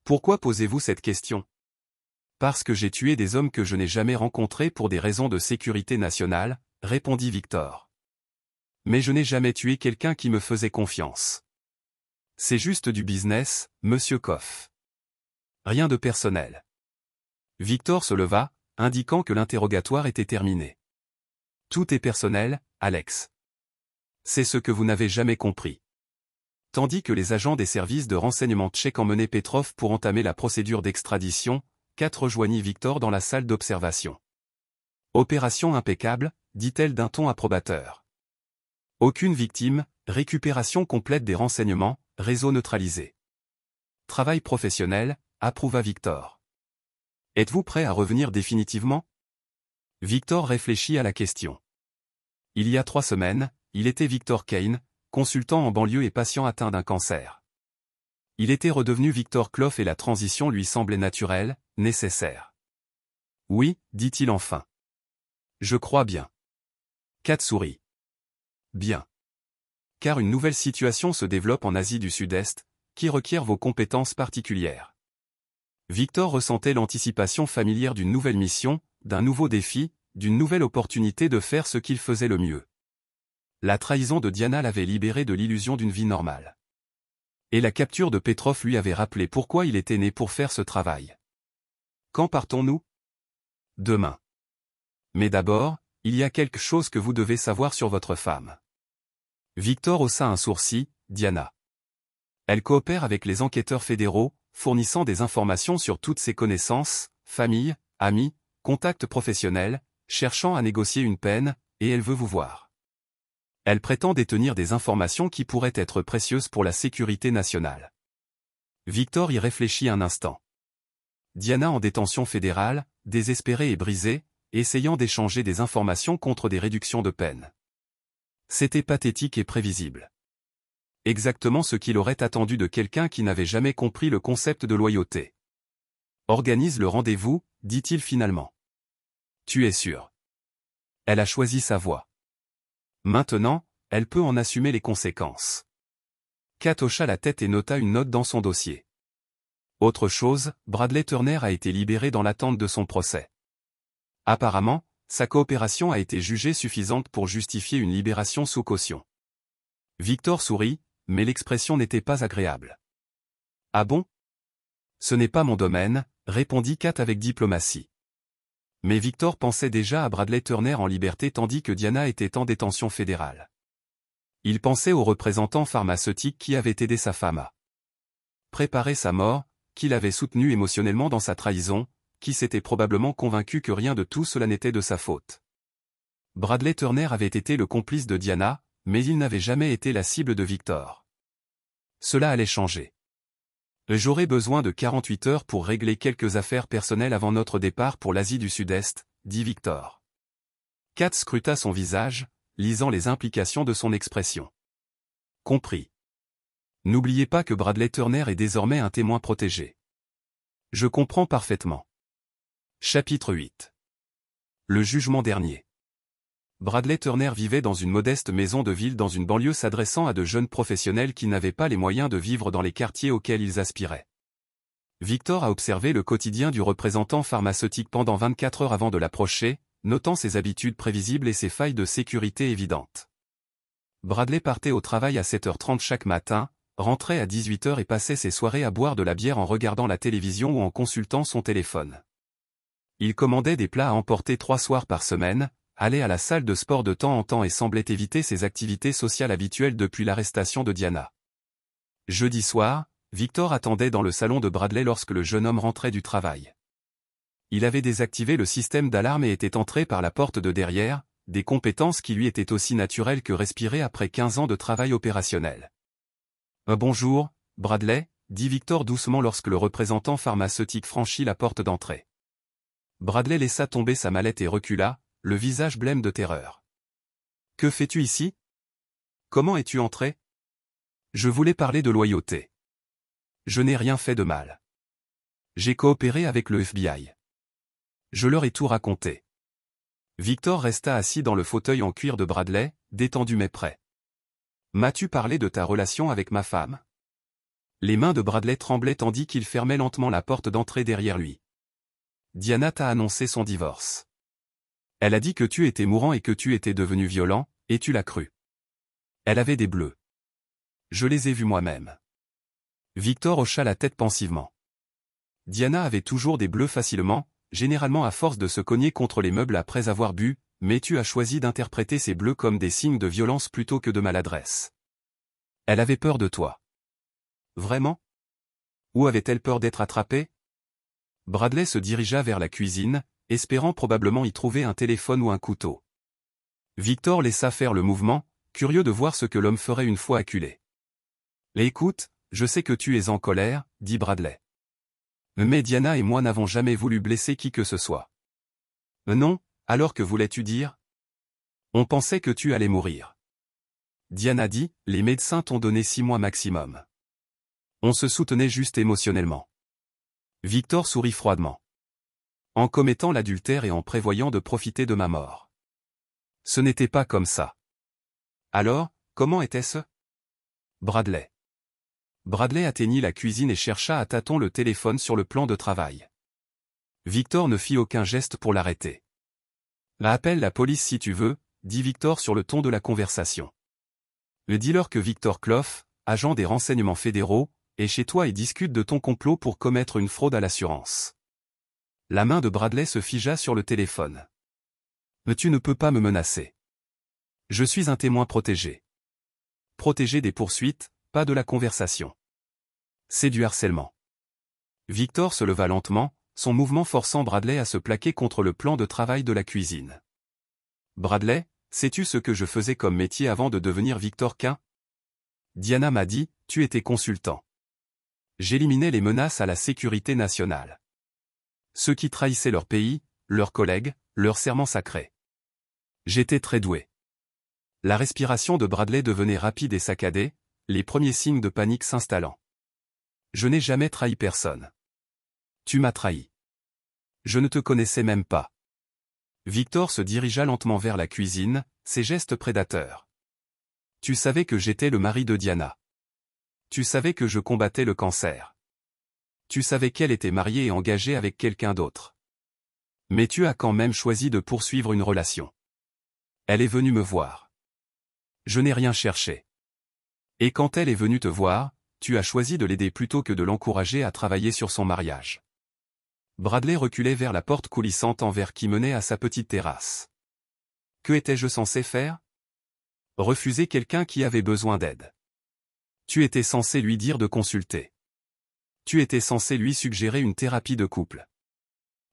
Pourquoi posez-vous cette question? Parce que j'ai tué des hommes que je n'ai jamais rencontrés pour des raisons de sécurité nationale, répondit Victor. Mais je n'ai jamais tué quelqu'un qui me faisait confiance. C'est juste du business, monsieur Koff. Rien de personnel. Victor se leva, indiquant que l'interrogatoire était terminé. Tout est personnel, Alex. C'est ce que vous n'avez jamais compris. Tandis que les agents des services de renseignement tchèques emmenaient Petrov pour entamer la procédure d'extradition, Kat rejoignit Victor dans la salle d'observation. Opération impeccable, dit-elle d'un ton approbateur. Aucune victime, récupération complète des renseignements, réseau neutralisé. Travail professionnel, approuva Victor. Êtes-vous prêt à revenir définitivement? Victor réfléchit à la question. Il y a 3 semaines, il était Victor Kane, consultant en banlieue et patient atteint d'un cancer. Il était redevenu Victor Kloff et la transition lui semblait naturelle, nécessaire. Oui, dit-il enfin. Je crois bien. Kat sourit. Bien. Car une nouvelle situation se développe en Asie du Sud-Est, qui requiert vos compétences particulières. Victor ressentait l'anticipation familière d'une nouvelle mission, d'un nouveau défi, d'une nouvelle opportunité de faire ce qu'il faisait le mieux. La trahison de Diana l'avait libéré de l'illusion d'une vie normale. Et la capture de Petrov lui avait rappelé pourquoi il était né pour faire ce travail. Quand partons-nous? Demain. Mais d'abord, il y a quelque chose que vous devez savoir sur votre femme. Victor haussa un sourcil, Diana. Elle coopère avec les enquêteurs fédéraux, fournissant des informations sur toutes ses connaissances, famille, amis, contacts professionnels, cherchant à négocier une peine, et elle veut vous voir. Elle prétend détenir des informations qui pourraient être précieuses pour la sécurité nationale. Victor y réfléchit un instant. Diana en détention fédérale, désespérée et brisée, essayant d'échanger des informations contre des réductions de peine. C'était pathétique et prévisible. Exactement ce qu'il aurait attendu de quelqu'un qui n'avait jamais compris le concept de loyauté. Organise le rendez-vous, dit-il finalement. Tu es sûr? Elle a choisi sa voie. Maintenant, elle peut en assumer les conséquences. Kat hocha la tête et nota une note dans son dossier. Autre chose, Bradley Turner a été libéré dans l'attente de son procès. Apparemment, sa coopération a été jugée suffisante pour justifier une libération sous caution. Victor sourit, mais l'expression n'était pas agréable. Ah bon? Ce n'est pas mon domaine, répondit Kat avec diplomatie. Mais Victor pensait déjà à Bradley Turner en liberté tandis que Diana était en détention fédérale. Il pensait au représentant pharmaceutique qui avait aidé sa femme à préparer sa mort, qui l'avait soutenu émotionnellement dans sa trahison, qui s'était probablement convaincu que rien de tout cela n'était de sa faute. Bradley Turner avait été le complice de Diana, mais il n'avait jamais été la cible de Victor. Cela allait changer. J'aurai besoin de 48 heures pour régler quelques affaires personnelles avant notre départ pour l'Asie du Sud-Est, dit Victor. Kat scruta son visage, lisant les implications de son expression. Compris. N'oubliez pas que Bradley Turner est désormais un témoin protégé. Je comprends parfaitement. Chapitre 8. Le jugement dernier. Bradley Turner vivait dans une modeste maison de ville dans une banlieue s'adressant à de jeunes professionnels qui n'avaient pas les moyens de vivre dans les quartiers auxquels ils aspiraient. Victor a observé le quotidien du représentant pharmaceutique pendant 24 heures avant de l'approcher, notant ses habitudes prévisibles et ses failles de sécurité évidentes. Bradley partait au travail à 7h30 chaque matin, rentrait à 18h et passait ses soirées à boire de la bière en regardant la télévision ou en consultant son téléphone. Il commandait des plats à emporter 3 soirs par semaine, allait à la salle de sport de temps en temps et semblait éviter ses activités sociales habituelles depuis l'arrestation de Diana. Jeudi soir, Victor attendait dans le salon de Bradley lorsque le jeune homme rentrait du travail. Il avait désactivé le système d'alarme et était entré par la porte de derrière, des compétences qui lui étaient aussi naturelles que respirer après 15 ans de travail opérationnel. Bonjour, Bradley, dit Victor doucement lorsque le représentant pharmaceutique franchit la porte d'entrée. Bradley laissa tomber sa mallette et recula, le visage blême de terreur. Que fais-tu ici? Comment es-tu entré? Je voulais parler de loyauté. Je n'ai rien fait de mal. J'ai coopéré avec le FBI. Je leur ai tout raconté. Victor resta assis dans le fauteuil en cuir de Bradley, détendu mais prêt. M'as-tu parlé de ta relation avec ma femme? Les mains de Bradley tremblaient tandis qu'il fermait lentement la porte d'entrée derrière lui. Diana t'a annoncé son divorce. Elle a dit que tu étais mourant et que tu étais devenu violent, et tu l'as cru. Elle avait des bleus. Je les ai vus moi-même. Victor hocha la tête pensivement. Diana avait toujours des bleus facilement, généralement à force de se cogner contre les meubles après avoir bu, mais tu as choisi d'interpréter ces bleus comme des signes de violence plutôt que de maladresse. Elle avait peur de toi. Vraiment? Ou avait-elle peur d'être attrapée? Bradley se dirigea vers la cuisine, espérant probablement y trouver un téléphone ou un couteau. Victor laissa faire le mouvement, curieux de voir ce que l'homme ferait une fois acculé. « Écoute, je sais que tu es en colère, dit Bradley. Mais Diana et moi n'avons jamais voulu blesser qui que ce soit. Non, alors que voulais-tu dire? On pensait que tu allais mourir. Diana dit, les médecins t'ont donné 6 mois maximum. On se soutenait juste émotionnellement. Victor sourit froidement. En commettant l'adultère et en prévoyant de profiter de ma mort. Ce n'était pas comme ça. Alors, comment était-ce? Bradley. Bradley atteignit la cuisine et chercha à tâtons le téléphone sur le plan de travail. Victor ne fit aucun geste pour l'arrêter. « Appelle la police si tu veux », dit Victor sur le ton de la conversation. Le dealer que Victor Clough, agent des renseignements fédéraux, est chez toi et discute de ton complot pour commettre une fraude à l'assurance. La main de Bradley se figea sur le téléphone. « Mais tu ne peux pas me menacer. Je suis un témoin protégé. » Protégé des poursuites, pas de la conversation. C'est du harcèlement. Victor se leva lentement, son mouvement forçant Bradley à se plaquer contre le plan de travail de la cuisine. « Bradley, sais-tu ce que je faisais comme métier avant de devenir Victor Quint ? Diana m'a dit, tu étais consultant. J'éliminais les menaces à la sécurité nationale. Ceux qui trahissaient leur pays, leurs collègues, leurs serments sacrés. J'étais très doué. » La respiration de Bradley devenait rapide et saccadée, les premiers signes de panique s'installant. « Je n'ai jamais trahi personne. Tu m'as trahi. Je ne te connaissais même pas. » Victor se dirigea lentement vers la cuisine, ses gestes prédateurs. « Tu savais que j'étais le mari de Diana. Tu savais que je combattais le cancer. Tu savais qu'elle était mariée et engagée avec quelqu'un d'autre. Mais tu as quand même choisi de poursuivre une relation. Elle est venue me voir. Je n'ai rien cherché. Et quand elle est venue te voir, tu as choisi de l'aider plutôt que de l'encourager à travailler sur son mariage. » Bradley reculait vers la porte coulissante en verre qui menait à sa petite terrasse. Que étais-je censé faire ? Refuser quelqu'un qui avait besoin d'aide. Tu étais censé lui dire de consulter. Tu étais censé lui suggérer une thérapie de couple.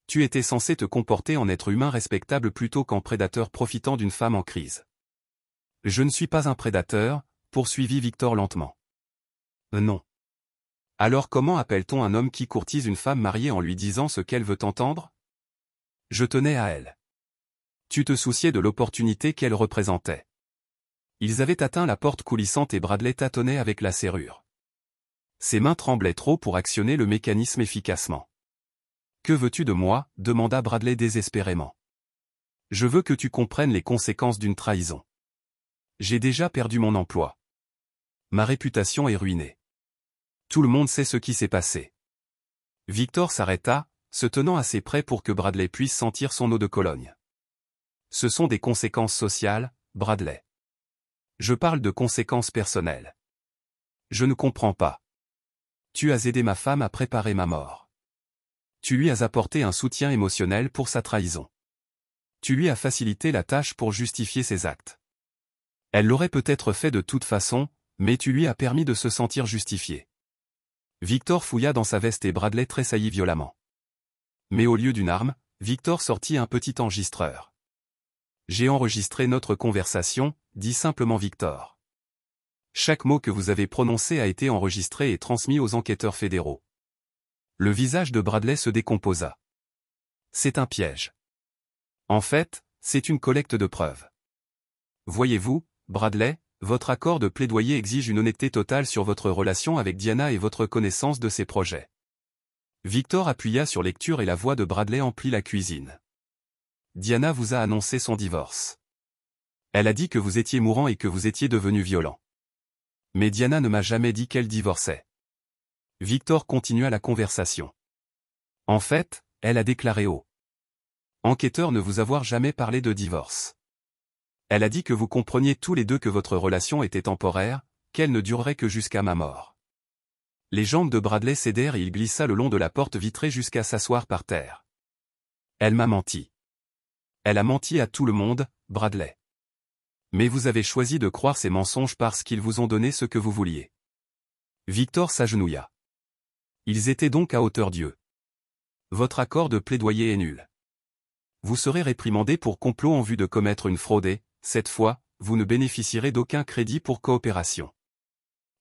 Tu étais censé te comporter en être humain respectable plutôt qu'en prédateur profitant d'une femme en crise. Je ne suis pas un prédateur, poursuivit Victor lentement. Non. Alors comment appelle-t-on un homme qui courtise une femme mariée en lui disant ce qu'elle veut entendre ? Je tenais à elle. Tu te souciais de l'opportunité qu'elle représentait. Ils avaient atteint la porte coulissante et Bradley tâtonnait avec la serrure. Ses mains tremblaient trop pour actionner le mécanisme efficacement. « Que veux-tu de moi ?» demanda Bradley désespérément. « Je veux que tu comprennes les conséquences d'une trahison. J'ai déjà perdu mon emploi. Ma réputation est ruinée. Tout le monde sait ce qui s'est passé. » Victor s'arrêta, se tenant assez près pour que Bradley puisse sentir son eau de Cologne. « Ce sont des conséquences sociales, Bradley. Je parle de conséquences personnelles. Je ne comprends pas. Tu as aidé ma femme à préparer ma mort. Tu lui as apporté un soutien émotionnel pour sa trahison. Tu lui as facilité la tâche pour justifier ses actes. Elle l'aurait peut-être fait de toute façon, mais tu lui as permis de se sentir justifié. » Victor fouilla dans sa veste et Bradley tressaillit violemment. Mais au lieu d'une arme, Victor sortit un petit enregistreur. « J'ai enregistré notre conversation, » dit simplement Victor. « Chaque mot que vous avez prononcé a été enregistré et transmis aux enquêteurs fédéraux. » Le visage de Bradley se décomposa. « C'est un piège. En fait, c'est une collecte de preuves. Voyez-vous, Bradley, votre accord de plaidoyer exige une honnêteté totale sur votre relation avec Diana et votre connaissance de ses projets. » Victor appuya sur lecture et la voix de Bradley emplit la cuisine. « Diana vous a annoncé son divorce. Elle a dit que vous étiez mourant et que vous étiez devenu violent. Mais Diana ne m'a jamais dit qu'elle divorçait. » Victor continua la conversation. « En fait, elle a déclaré au enquêteur ne vous avoir jamais parlé de divorce. Elle a dit que vous compreniez tous les deux que votre relation était temporaire, qu'elle ne durerait que jusqu'à ma mort. » Les jambes de Bradley cédèrent et il glissa le long de la porte vitrée jusqu'à s'asseoir par terre. « Elle m'a menti. Elle a menti à tout le monde, Bradley. Mais vous avez choisi de croire ces mensonges parce qu'ils vous ont donné ce que vous vouliez. » Victor s'agenouilla. Ils étaient donc à hauteur d'yeux. « Votre accord de plaidoyer est nul. Vous serez réprimandé pour complot en vue de commettre une fraude et, cette fois, vous ne bénéficierez d'aucun crédit pour coopération.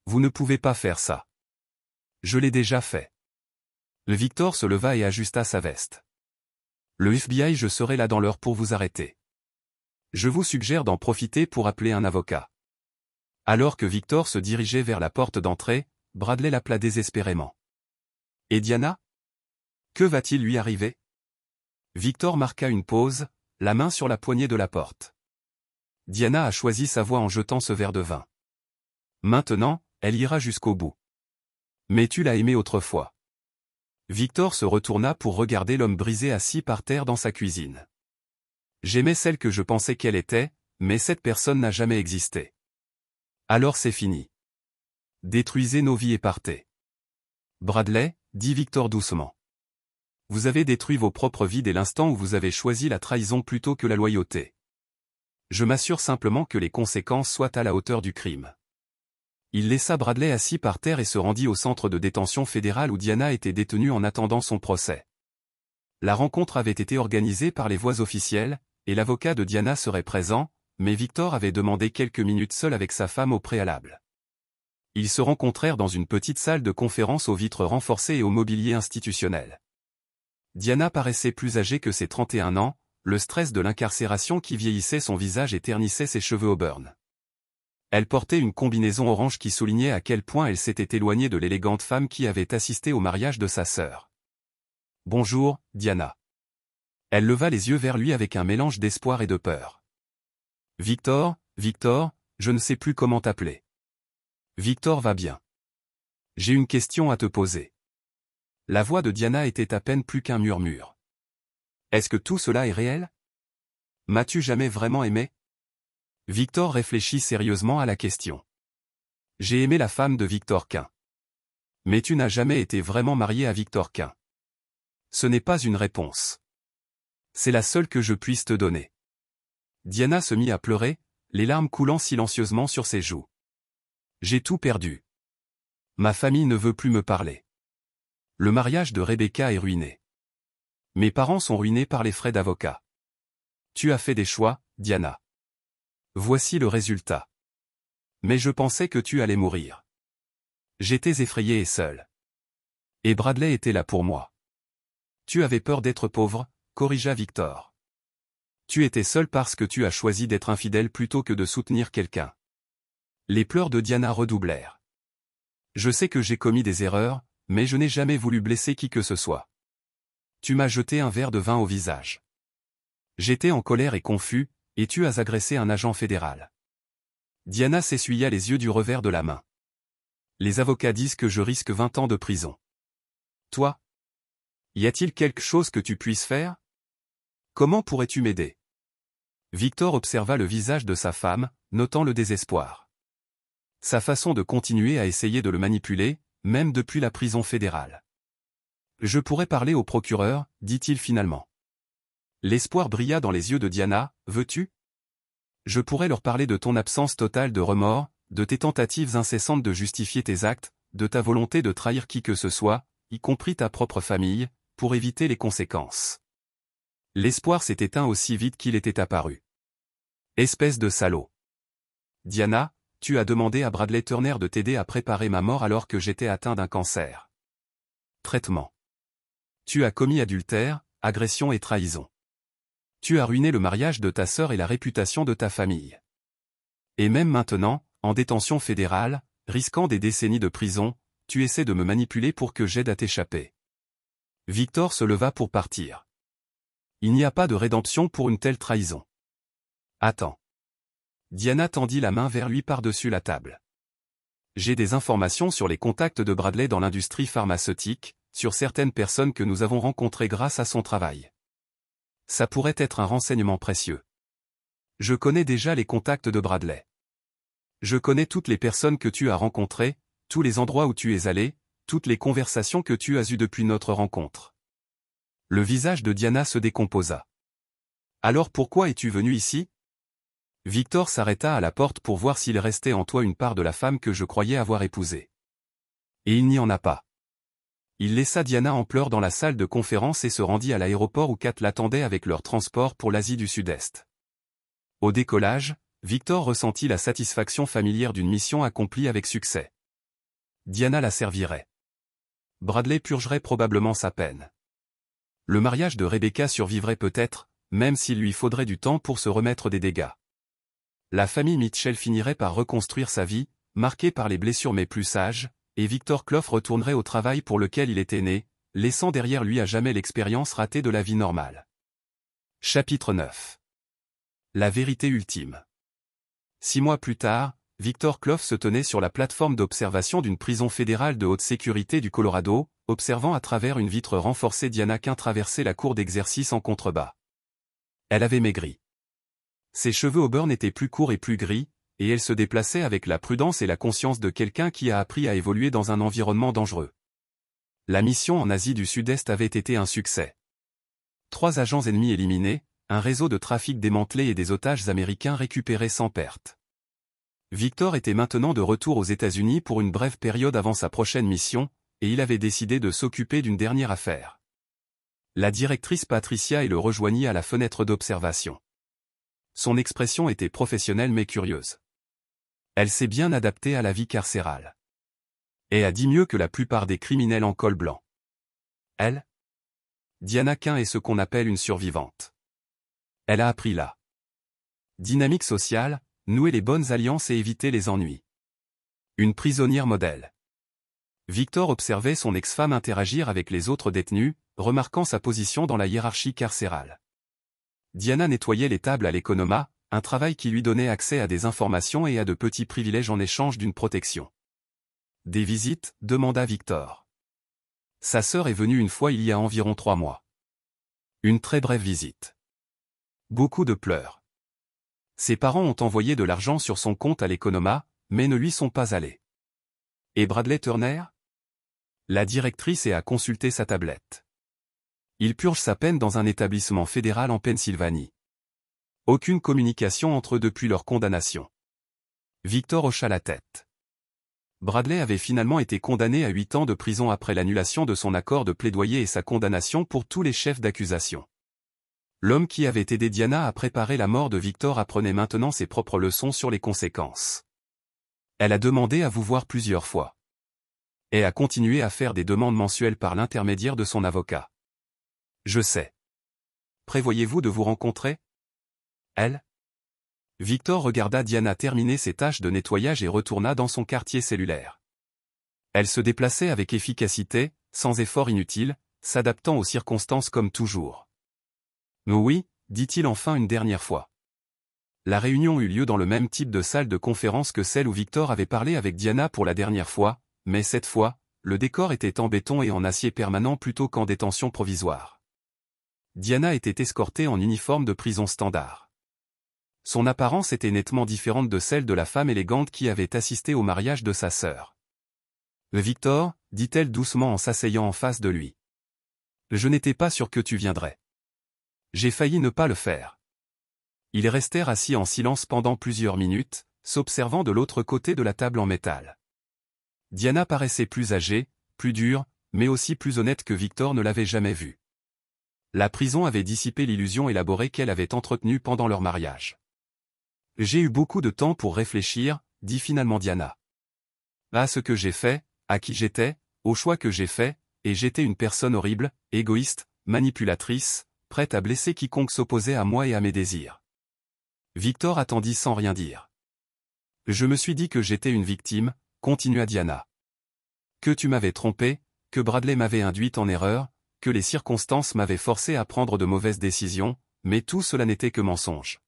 Vous ne pouvez pas faire ça. Je l'ai déjà fait. » Le Victor se leva et ajusta sa veste. « Le FBI, je serai là dans l'heure pour vous arrêter. Je vous suggère d'en profiter pour appeler un avocat. » Alors que Victor se dirigeait vers la porte d'entrée, Bradley l'appela désespérément. « Et Diana ? Que va-t-il lui arriver ?» Victor marqua une pause, la main sur la poignée de la porte. Diana a choisi sa voie en jetant ce verre de vin. Maintenant, elle ira jusqu'au bout. Mais tu l'as aimée autrefois. Victor se retourna pour regarder l'homme brisé assis par terre dans sa cuisine. J'aimais celle que je pensais qu'elle était, mais cette personne n'a jamais existé. Alors c'est fini. Détruisez nos vies et partez. Bradley, dit Victor doucement. Vous avez détruit vos propres vies dès l'instant où vous avez choisi la trahison plutôt que la loyauté. Je m'assure simplement que les conséquences soient à la hauteur du crime. Il laissa Bradley assis par terre et se rendit au centre de détention fédéral où Diana était détenue en attendant son procès. La rencontre avait été organisée par les voies officielles, et l'avocat de Diana serait présent, mais Victor avait demandé quelques minutes seul avec sa femme au préalable. Ils se rencontrèrent dans une petite salle de conférence aux vitres renforcées et au mobilier institutionnel. Diana paraissait plus âgée que ses 31 ans, le stress de l'incarcération qui vieillissait son visage et ternissait ses cheveux auburn. Elle portait une combinaison orange qui soulignait à quel point elle s'était éloignée de l'élégante femme qui avait assisté au mariage de sa sœur. « Bonjour, Diana. » Elle leva les yeux vers lui avec un mélange d'espoir et de peur. « Victor, je ne sais plus comment t'appeler. »« Victor va bien. J'ai une question à te poser. » La voix de Diana était à peine plus qu'un murmure. « Est-ce que tout cela est réel? M'as-tu jamais vraiment aimé? » Victor réfléchit sérieusement à la question. « J'ai aimé la femme de Victor Quint. Mais tu n'as jamais été vraiment marié à Victor Quint. Ce n'est pas une réponse. C'est la seule que je puisse te donner. » Diana se mit à pleurer, les larmes coulant silencieusement sur ses joues. « J'ai tout perdu. Ma famille ne veut plus me parler. Le mariage de Rebecca est ruiné. Mes parents sont ruinés par les frais d'avocat. Tu as fait des choix, Diana. Voici le résultat. Mais je pensais que tu allais mourir. J'étais effrayé et seul. Et Bradley était là pour moi. Tu avais peur d'être pauvre, corrigea Victor. Tu étais seul parce que tu as choisi d'être infidèle plutôt que de soutenir quelqu'un. Les pleurs de Diana redoublèrent. Je sais que j'ai commis des erreurs, mais je n'ai jamais voulu blesser qui que ce soit. Tu m'as jeté un verre de vin au visage. J'étais en colère et confus, et tu as agressé un agent fédéral. Diana s'essuya les yeux du revers de la main. Les avocats disent que je risque 20 ans de prison. Toi? Y a-t-il quelque chose que tu puisses faire? Comment pourrais-tu m'aider? Victor observa le visage de sa femme, notant le désespoir. Sa façon de continuer à essayer de le manipuler, même depuis la prison fédérale. Je pourrais parler au procureur, dit-il finalement. L'espoir brilla dans les yeux de Diana, veux-tu? Je pourrais leur parler de ton absence totale de remords, de tes tentatives incessantes de justifier tes actes, de ta volonté de trahir qui que ce soit, y compris ta propre famille, pour éviter les conséquences. L'espoir s'est éteint aussi vite qu'il était apparu. Espèce de salaud. Diana, tu as demandé à Bradley Turner de t'aider à préparer ma mort alors que j'étais atteint d'un cancer. Traitement. Tu as commis adultère, agression et trahison. Tu as ruiné le mariage de ta sœur et la réputation de ta famille. Et même maintenant, en détention fédérale, risquant des décennies de prison, tu essaies de me manipuler pour que j'aide à t'échapper. Victor se leva pour partir. Il n'y a pas de rédemption pour une telle trahison. Attends. Diana tendit la main vers lui par-dessus la table. J'ai des informations sur les contacts de Bradley dans l'industrie pharmaceutique, sur certaines personnes que nous avons rencontrées grâce à son travail. Ça pourrait être un renseignement précieux. Je connais déjà les contacts de Bradley. Je connais toutes les personnes que tu as rencontrées, tous les endroits où tu es allé, toutes les conversations que tu as eues depuis notre rencontre. Le visage de Diana se décomposa. Alors pourquoi es-tu venu ici? Victor s'arrêta à la porte pour voir s'il restait en toi une part de la femme que je croyais avoir épousée. Et il n'y en a pas. Il laissa Diana en pleurs dans la salle de conférence et se rendit à l'aéroport où Kat l'attendait avec leur transport pour l'Asie du Sud-Est. Au décollage, Victor ressentit la satisfaction familière d'une mission accomplie avec succès. Diana la servirait. Bradley purgerait probablement sa peine. Le mariage de Rebecca survivrait peut-être, même s'il lui faudrait du temps pour se remettre des dégâts. La famille Mitchell finirait par reconstruire sa vie, marquée par les blessures mais plus sage, et Victor Clough retournerait au travail pour lequel il était né, laissant derrière lui à jamais l'expérience ratée de la vie normale. Chapitre 9. La vérité ultime. 6 mois plus tard, Victor Clough se tenait sur la plateforme d'observation d'une prison fédérale de haute sécurité du Colorado, observant à travers une vitre renforcée Diana Quinn traverser la cour d'exercice en contrebas. Elle avait maigri. Ses cheveux auburn étaient plus courts et plus gris, et elle se déplaçait avec la prudence et la conscience de quelqu'un qui a appris à évoluer dans un environnement dangereux. La mission en Asie du Sud-Est avait été un succès. 3 agents ennemis éliminés, un réseau de trafic démantelé et des otages américains récupérés sans perte. Victor était maintenant de retour aux États-Unis pour une brève période avant sa prochaine mission, et il avait décidé de s'occuper d'une dernière affaire. La directrice Patricia le rejoignit à la fenêtre d'observation. Son expression était professionnelle mais curieuse. Elle s'est bien adaptée à la vie carcérale. Et a dit mieux que la plupart des criminels en col blanc. Elle? Diana Quinn est ce qu'on appelle une survivante. Elle a appris la dynamique sociale, nouer les bonnes alliances et éviter les ennuis. Une prisonnière modèle. Victor observait son ex-femme interagir avec les autres détenus, remarquant sa position dans la hiérarchie carcérale. Diana nettoyait les tables à l'économat, un travail qui lui donnait accès à des informations et à de petits privilèges en échange d'une protection. Des visites, demanda Victor. Sa sœur est venue une fois il y a environ 3 mois. Une très brève visite. Beaucoup de pleurs. Ses parents ont envoyé de l'argent sur son compte à l'économat, mais ne lui sont pas allés. Et Bradley Turner? La directrice a consulté sa tablette. Il purge sa peine dans un établissement fédéral en Pennsylvanie. Aucune communication entre eux depuis leur condamnation. Victor hocha la tête. Bradley avait finalement été condamné à 8 ans de prison après l'annulation de son accord de plaidoyer et sa condamnation pour tous les chefs d'accusation. L'homme qui avait aidé Diana à préparer la mort de Victor apprenait maintenant ses propres leçons sur les conséquences. Elle a demandé à vous voir plusieurs fois. Et a continué à faire des demandes mensuelles par l'intermédiaire de son avocat. Je sais. Prévoyez-vous de vous rencontrer? Elle? Victor regarda Diana terminer ses tâches de nettoyage et retourna dans son quartier cellulaire. Elle se déplaçait avec efficacité, sans effort inutile, s'adaptant aux circonstances comme toujours. Oui, dit-il enfin une dernière fois. La réunion eut lieu dans le même type de salle de conférence que celle où Victor avait parlé avec Diana pour la dernière fois, mais cette fois, le décor était en béton et en acier permanent plutôt qu'en détention provisoire. Diana était escortée en uniforme de prison standard. Son apparence était nettement différente de celle de la femme élégante qui avait assisté au mariage de sa sœur. « Victor, dit-elle doucement en s'asseyant en face de lui. Je n'étais pas sûr que tu viendrais. J'ai failli ne pas le faire. » Ils restèrent assis en silence pendant plusieurs minutes, s'observant de l'autre côté de la table en métal. Diana paraissait plus âgée, plus dure, mais aussi plus honnête que Victor ne l'avait jamais vue. La prison avait dissipé l'illusion élaborée qu'elle avait entretenue pendant leur mariage. « J'ai eu beaucoup de temps pour réfléchir, dit finalement Diana. À ce que j'ai fait, à qui j'étais, au choix que j'ai fait, et j'étais une personne horrible, égoïste, manipulatrice, prête à blesser quiconque s'opposait à moi et à mes désirs. » Victor attendit sans rien dire. « Je me suis dit que j'étais une victime, continua Diana. Que tu m'avais trompé, que Bradley m'avait induite en erreur, que les circonstances m'avaient forcé à prendre de mauvaises décisions, mais tout cela n'était que mensonge.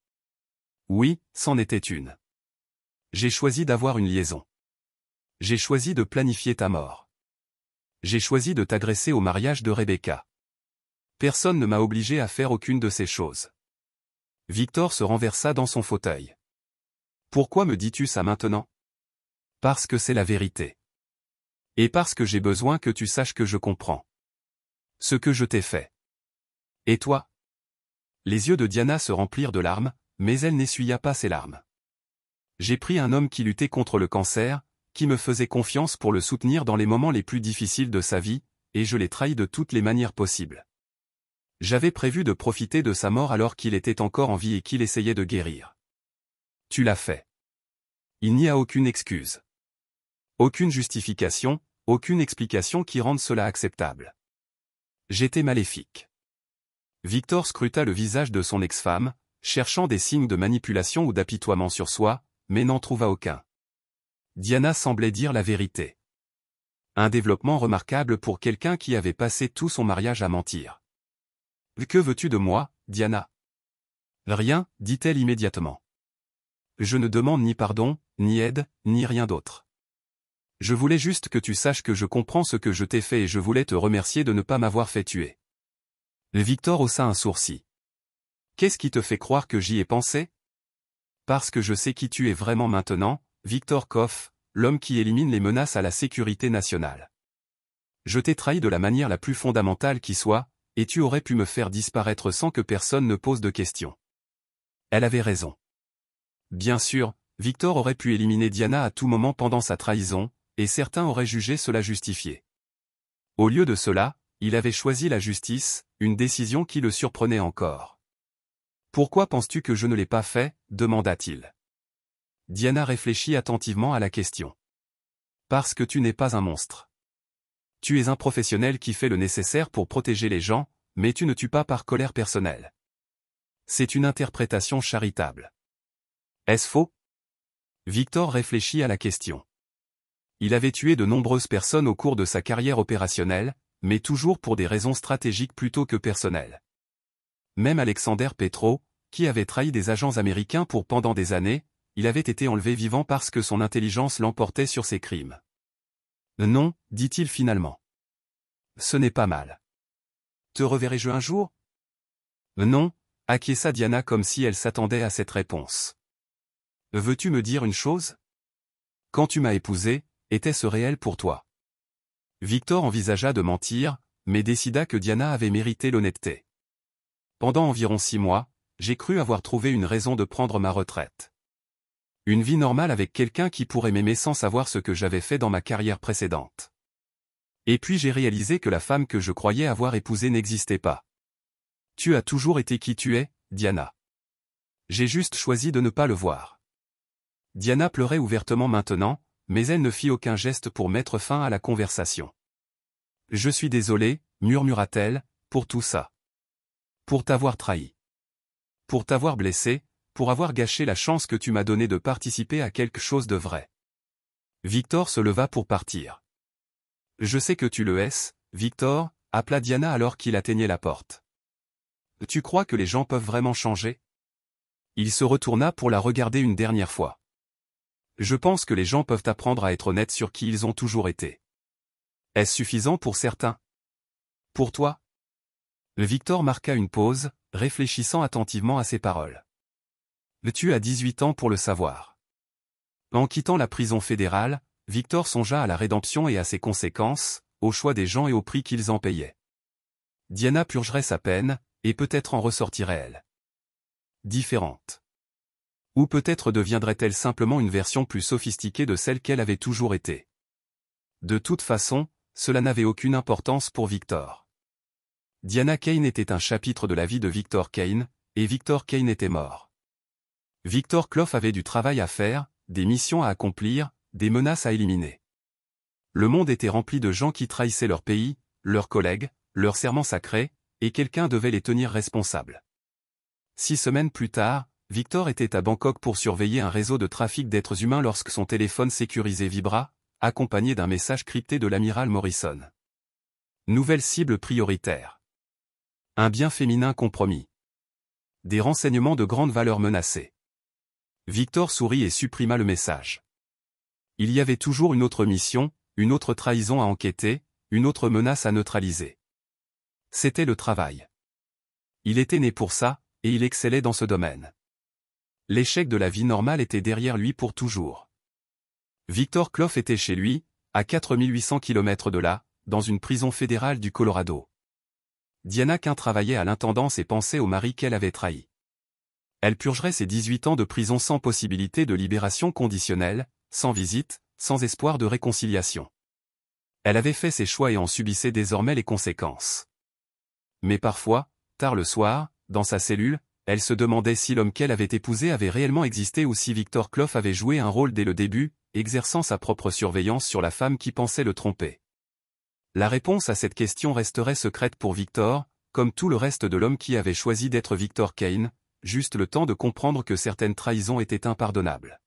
Oui, c'en était une. J'ai choisi d'avoir une liaison. J'ai choisi de planifier ta mort. J'ai choisi de t'agresser au mariage de Rebecca. Personne ne m'a obligé à faire aucune de ces choses. » Victor se renversa dans son fauteuil. « Pourquoi me dis-tu ça maintenant? » « Parce que c'est la vérité. Et parce que j'ai besoin que tu saches que je comprends. Ce que je t'ai fait. Et toi? » Les yeux de Diana se remplirent de larmes, mais elle n'essuya pas ses larmes. « J'ai pris un homme qui luttait contre le cancer, qui me faisait confiance pour le soutenir dans les moments les plus difficiles de sa vie, et je l'ai trahi de toutes les manières possibles. J'avais prévu de profiter de sa mort alors qu'il était encore en vie et qu'il essayait de guérir. Tu l'as fait. Il n'y a aucune excuse. Aucune justification, aucune explication qui rende cela acceptable. J'étais maléfique. » Victor scruta le visage de son ex-femme, cherchant des signes de manipulation ou d'apitoiement sur soi, mais n'en trouva aucun. Diana semblait dire la vérité. Un développement remarquable pour quelqu'un qui avait passé tout son mariage à mentir. « Que veux-tu de moi, Diana? » « Rien, dit-elle immédiatement. Je ne demande ni pardon, ni aide, ni rien d'autre. Je voulais juste que tu saches que je comprends ce que je t'ai fait et je voulais te remercier de ne pas m'avoir fait tuer. Victor haussa un sourcil. Qu'est-ce qui te fait croire que j'y ai pensé? Parce que je sais qui tu es vraiment maintenant, Victor Koff, l'homme qui élimine les menaces à la sécurité nationale. Je t'ai trahi de la manière la plus fondamentale qui soit, et tu aurais pu me faire disparaître sans que personne ne pose de questions. Elle avait raison. Bien sûr, Victor aurait pu éliminer Diana à tout moment pendant sa trahison, et certains auraient jugé cela justifié. Au lieu de cela, il avait choisi la justice, une décision qui le surprenait encore. « Pourquoi penses-tu que je ne l'ai pas fait » demanda-t-il. Diana réfléchit attentivement à la question. « Parce que tu n'es pas un monstre. Tu es un professionnel qui fait le nécessaire pour protéger les gens, mais tu ne tues pas par colère personnelle. C'est une interprétation charitable. Est-ce faux » Victor réfléchit à la question. Il avait tué de nombreuses personnes au cours de sa carrière opérationnelle, mais toujours pour des raisons stratégiques plutôt que personnelles. Même Alexander Petro, qui avait trahi des agents américains pendant des années, il avait été enlevé vivant parce que son intelligence l'emportait sur ses crimes. Non, dit-il finalement. Ce n'est pas mal. Te reverrai-je un jour? Non, acquiesça Diana comme si elle s'attendait à cette réponse. Veux-tu me dire une chose? Quand tu m'as épousé, était-ce réel pour toi? Victor envisagea de mentir, mais décida que Diana avait mérité l'honnêteté. Pendant environ 6 mois, j'ai cru avoir trouvé une raison de prendre ma retraite. Une vie normale avec quelqu'un qui pourrait m'aimer sans savoir ce que j'avais fait dans ma carrière précédente. Et puis j'ai réalisé que la femme que je croyais avoir épousée n'existait pas. Tu as toujours été qui tu es, Diana. J'ai juste choisi de ne pas le voir. Diana pleurait ouvertement maintenant, mais elle ne fit aucun geste pour mettre fin à la conversation. Je suis désolée, murmura-t-elle, pour tout ça. Pour t'avoir trahi. Pour t'avoir blessé, pour avoir gâché la chance que tu m'as donnée de participer à quelque chose de vrai. Victor se leva pour partir. Je sais que tu le hais, Victor, appela Diana alors qu'il atteignait la porte. Tu crois que les gens peuvent vraiment changer? Il se retourna pour la regarder une dernière fois. Je pense que les gens peuvent apprendre à être honnêtes sur qui ils ont toujours été. Est-ce suffisant pour certains? Pour toi? Victor marqua une pause, réfléchissant attentivement à ses paroles. Tu as 18 ans pour le savoir. En quittant la prison fédérale, Victor songea à la rédemption et à ses conséquences, au choix des gens et au prix qu'ils en payaient. Diana purgerait sa peine, et peut-être en ressortirait-elle différente. Ou peut-être deviendrait-elle simplement une version plus sophistiquée de celle qu'elle avait toujours été. De toute façon, cela n'avait aucune importance pour Victor. Diana Kane était un chapitre de la vie de Victor Kane, et Victor Kane était mort. Victor Clough avait du travail à faire, des missions à accomplir, des menaces à éliminer. Le monde était rempli de gens qui trahissaient leur pays, leurs collègues, leurs serments sacrés, et quelqu'un devait les tenir responsables. 6 semaines plus tard, Victor était à Bangkok pour surveiller un réseau de trafic d'êtres humains lorsque son téléphone sécurisé vibra, accompagné d'un message crypté de l'amiral Morrison. Nouvelle cible prioritaire. Un bien féminin compromis. Des renseignements de grande valeur menacés. Victor sourit et supprima le message. Il y avait toujours une autre mission, une autre trahison à enquêter, une autre menace à neutraliser. C'était le travail. Il était né pour ça, et il excellait dans ce domaine. L'échec de la vie normale était derrière lui pour toujours. Victor Clough était chez lui, à 4800 km de là, dans une prison fédérale du Colorado. Diana Kane travaillait à l'intendance et pensait au mari qu'elle avait trahi. Elle purgerait ses 18 ans de prison sans possibilité de libération conditionnelle, sans visite, sans espoir de réconciliation. Elle avait fait ses choix et en subissait désormais les conséquences. Mais parfois, tard le soir, dans sa cellule, elle se demandait si l'homme qu'elle avait épousé avait réellement existé ou si Victor Clough avait joué un rôle dès le début, exerçant sa propre surveillance sur la femme qui pensait le tromper. La réponse à cette question resterait secrète pour Victor, comme tout le reste de l'homme qui avait choisi d'être Victor Kane, juste le temps de comprendre que certaines trahisons étaient impardonnables.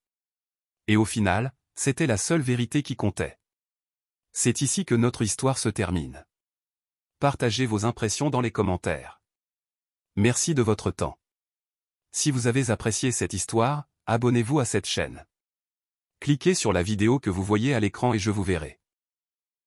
Et au final, c'était la seule vérité qui comptait. C'est ici que notre histoire se termine. Partagez vos impressions dans les commentaires. Merci de votre temps. Si vous avez apprécié cette histoire, Abonnez-vous à cette chaîne. Cliquez sur la vidéo que vous voyez à l'écran et je vous verrai.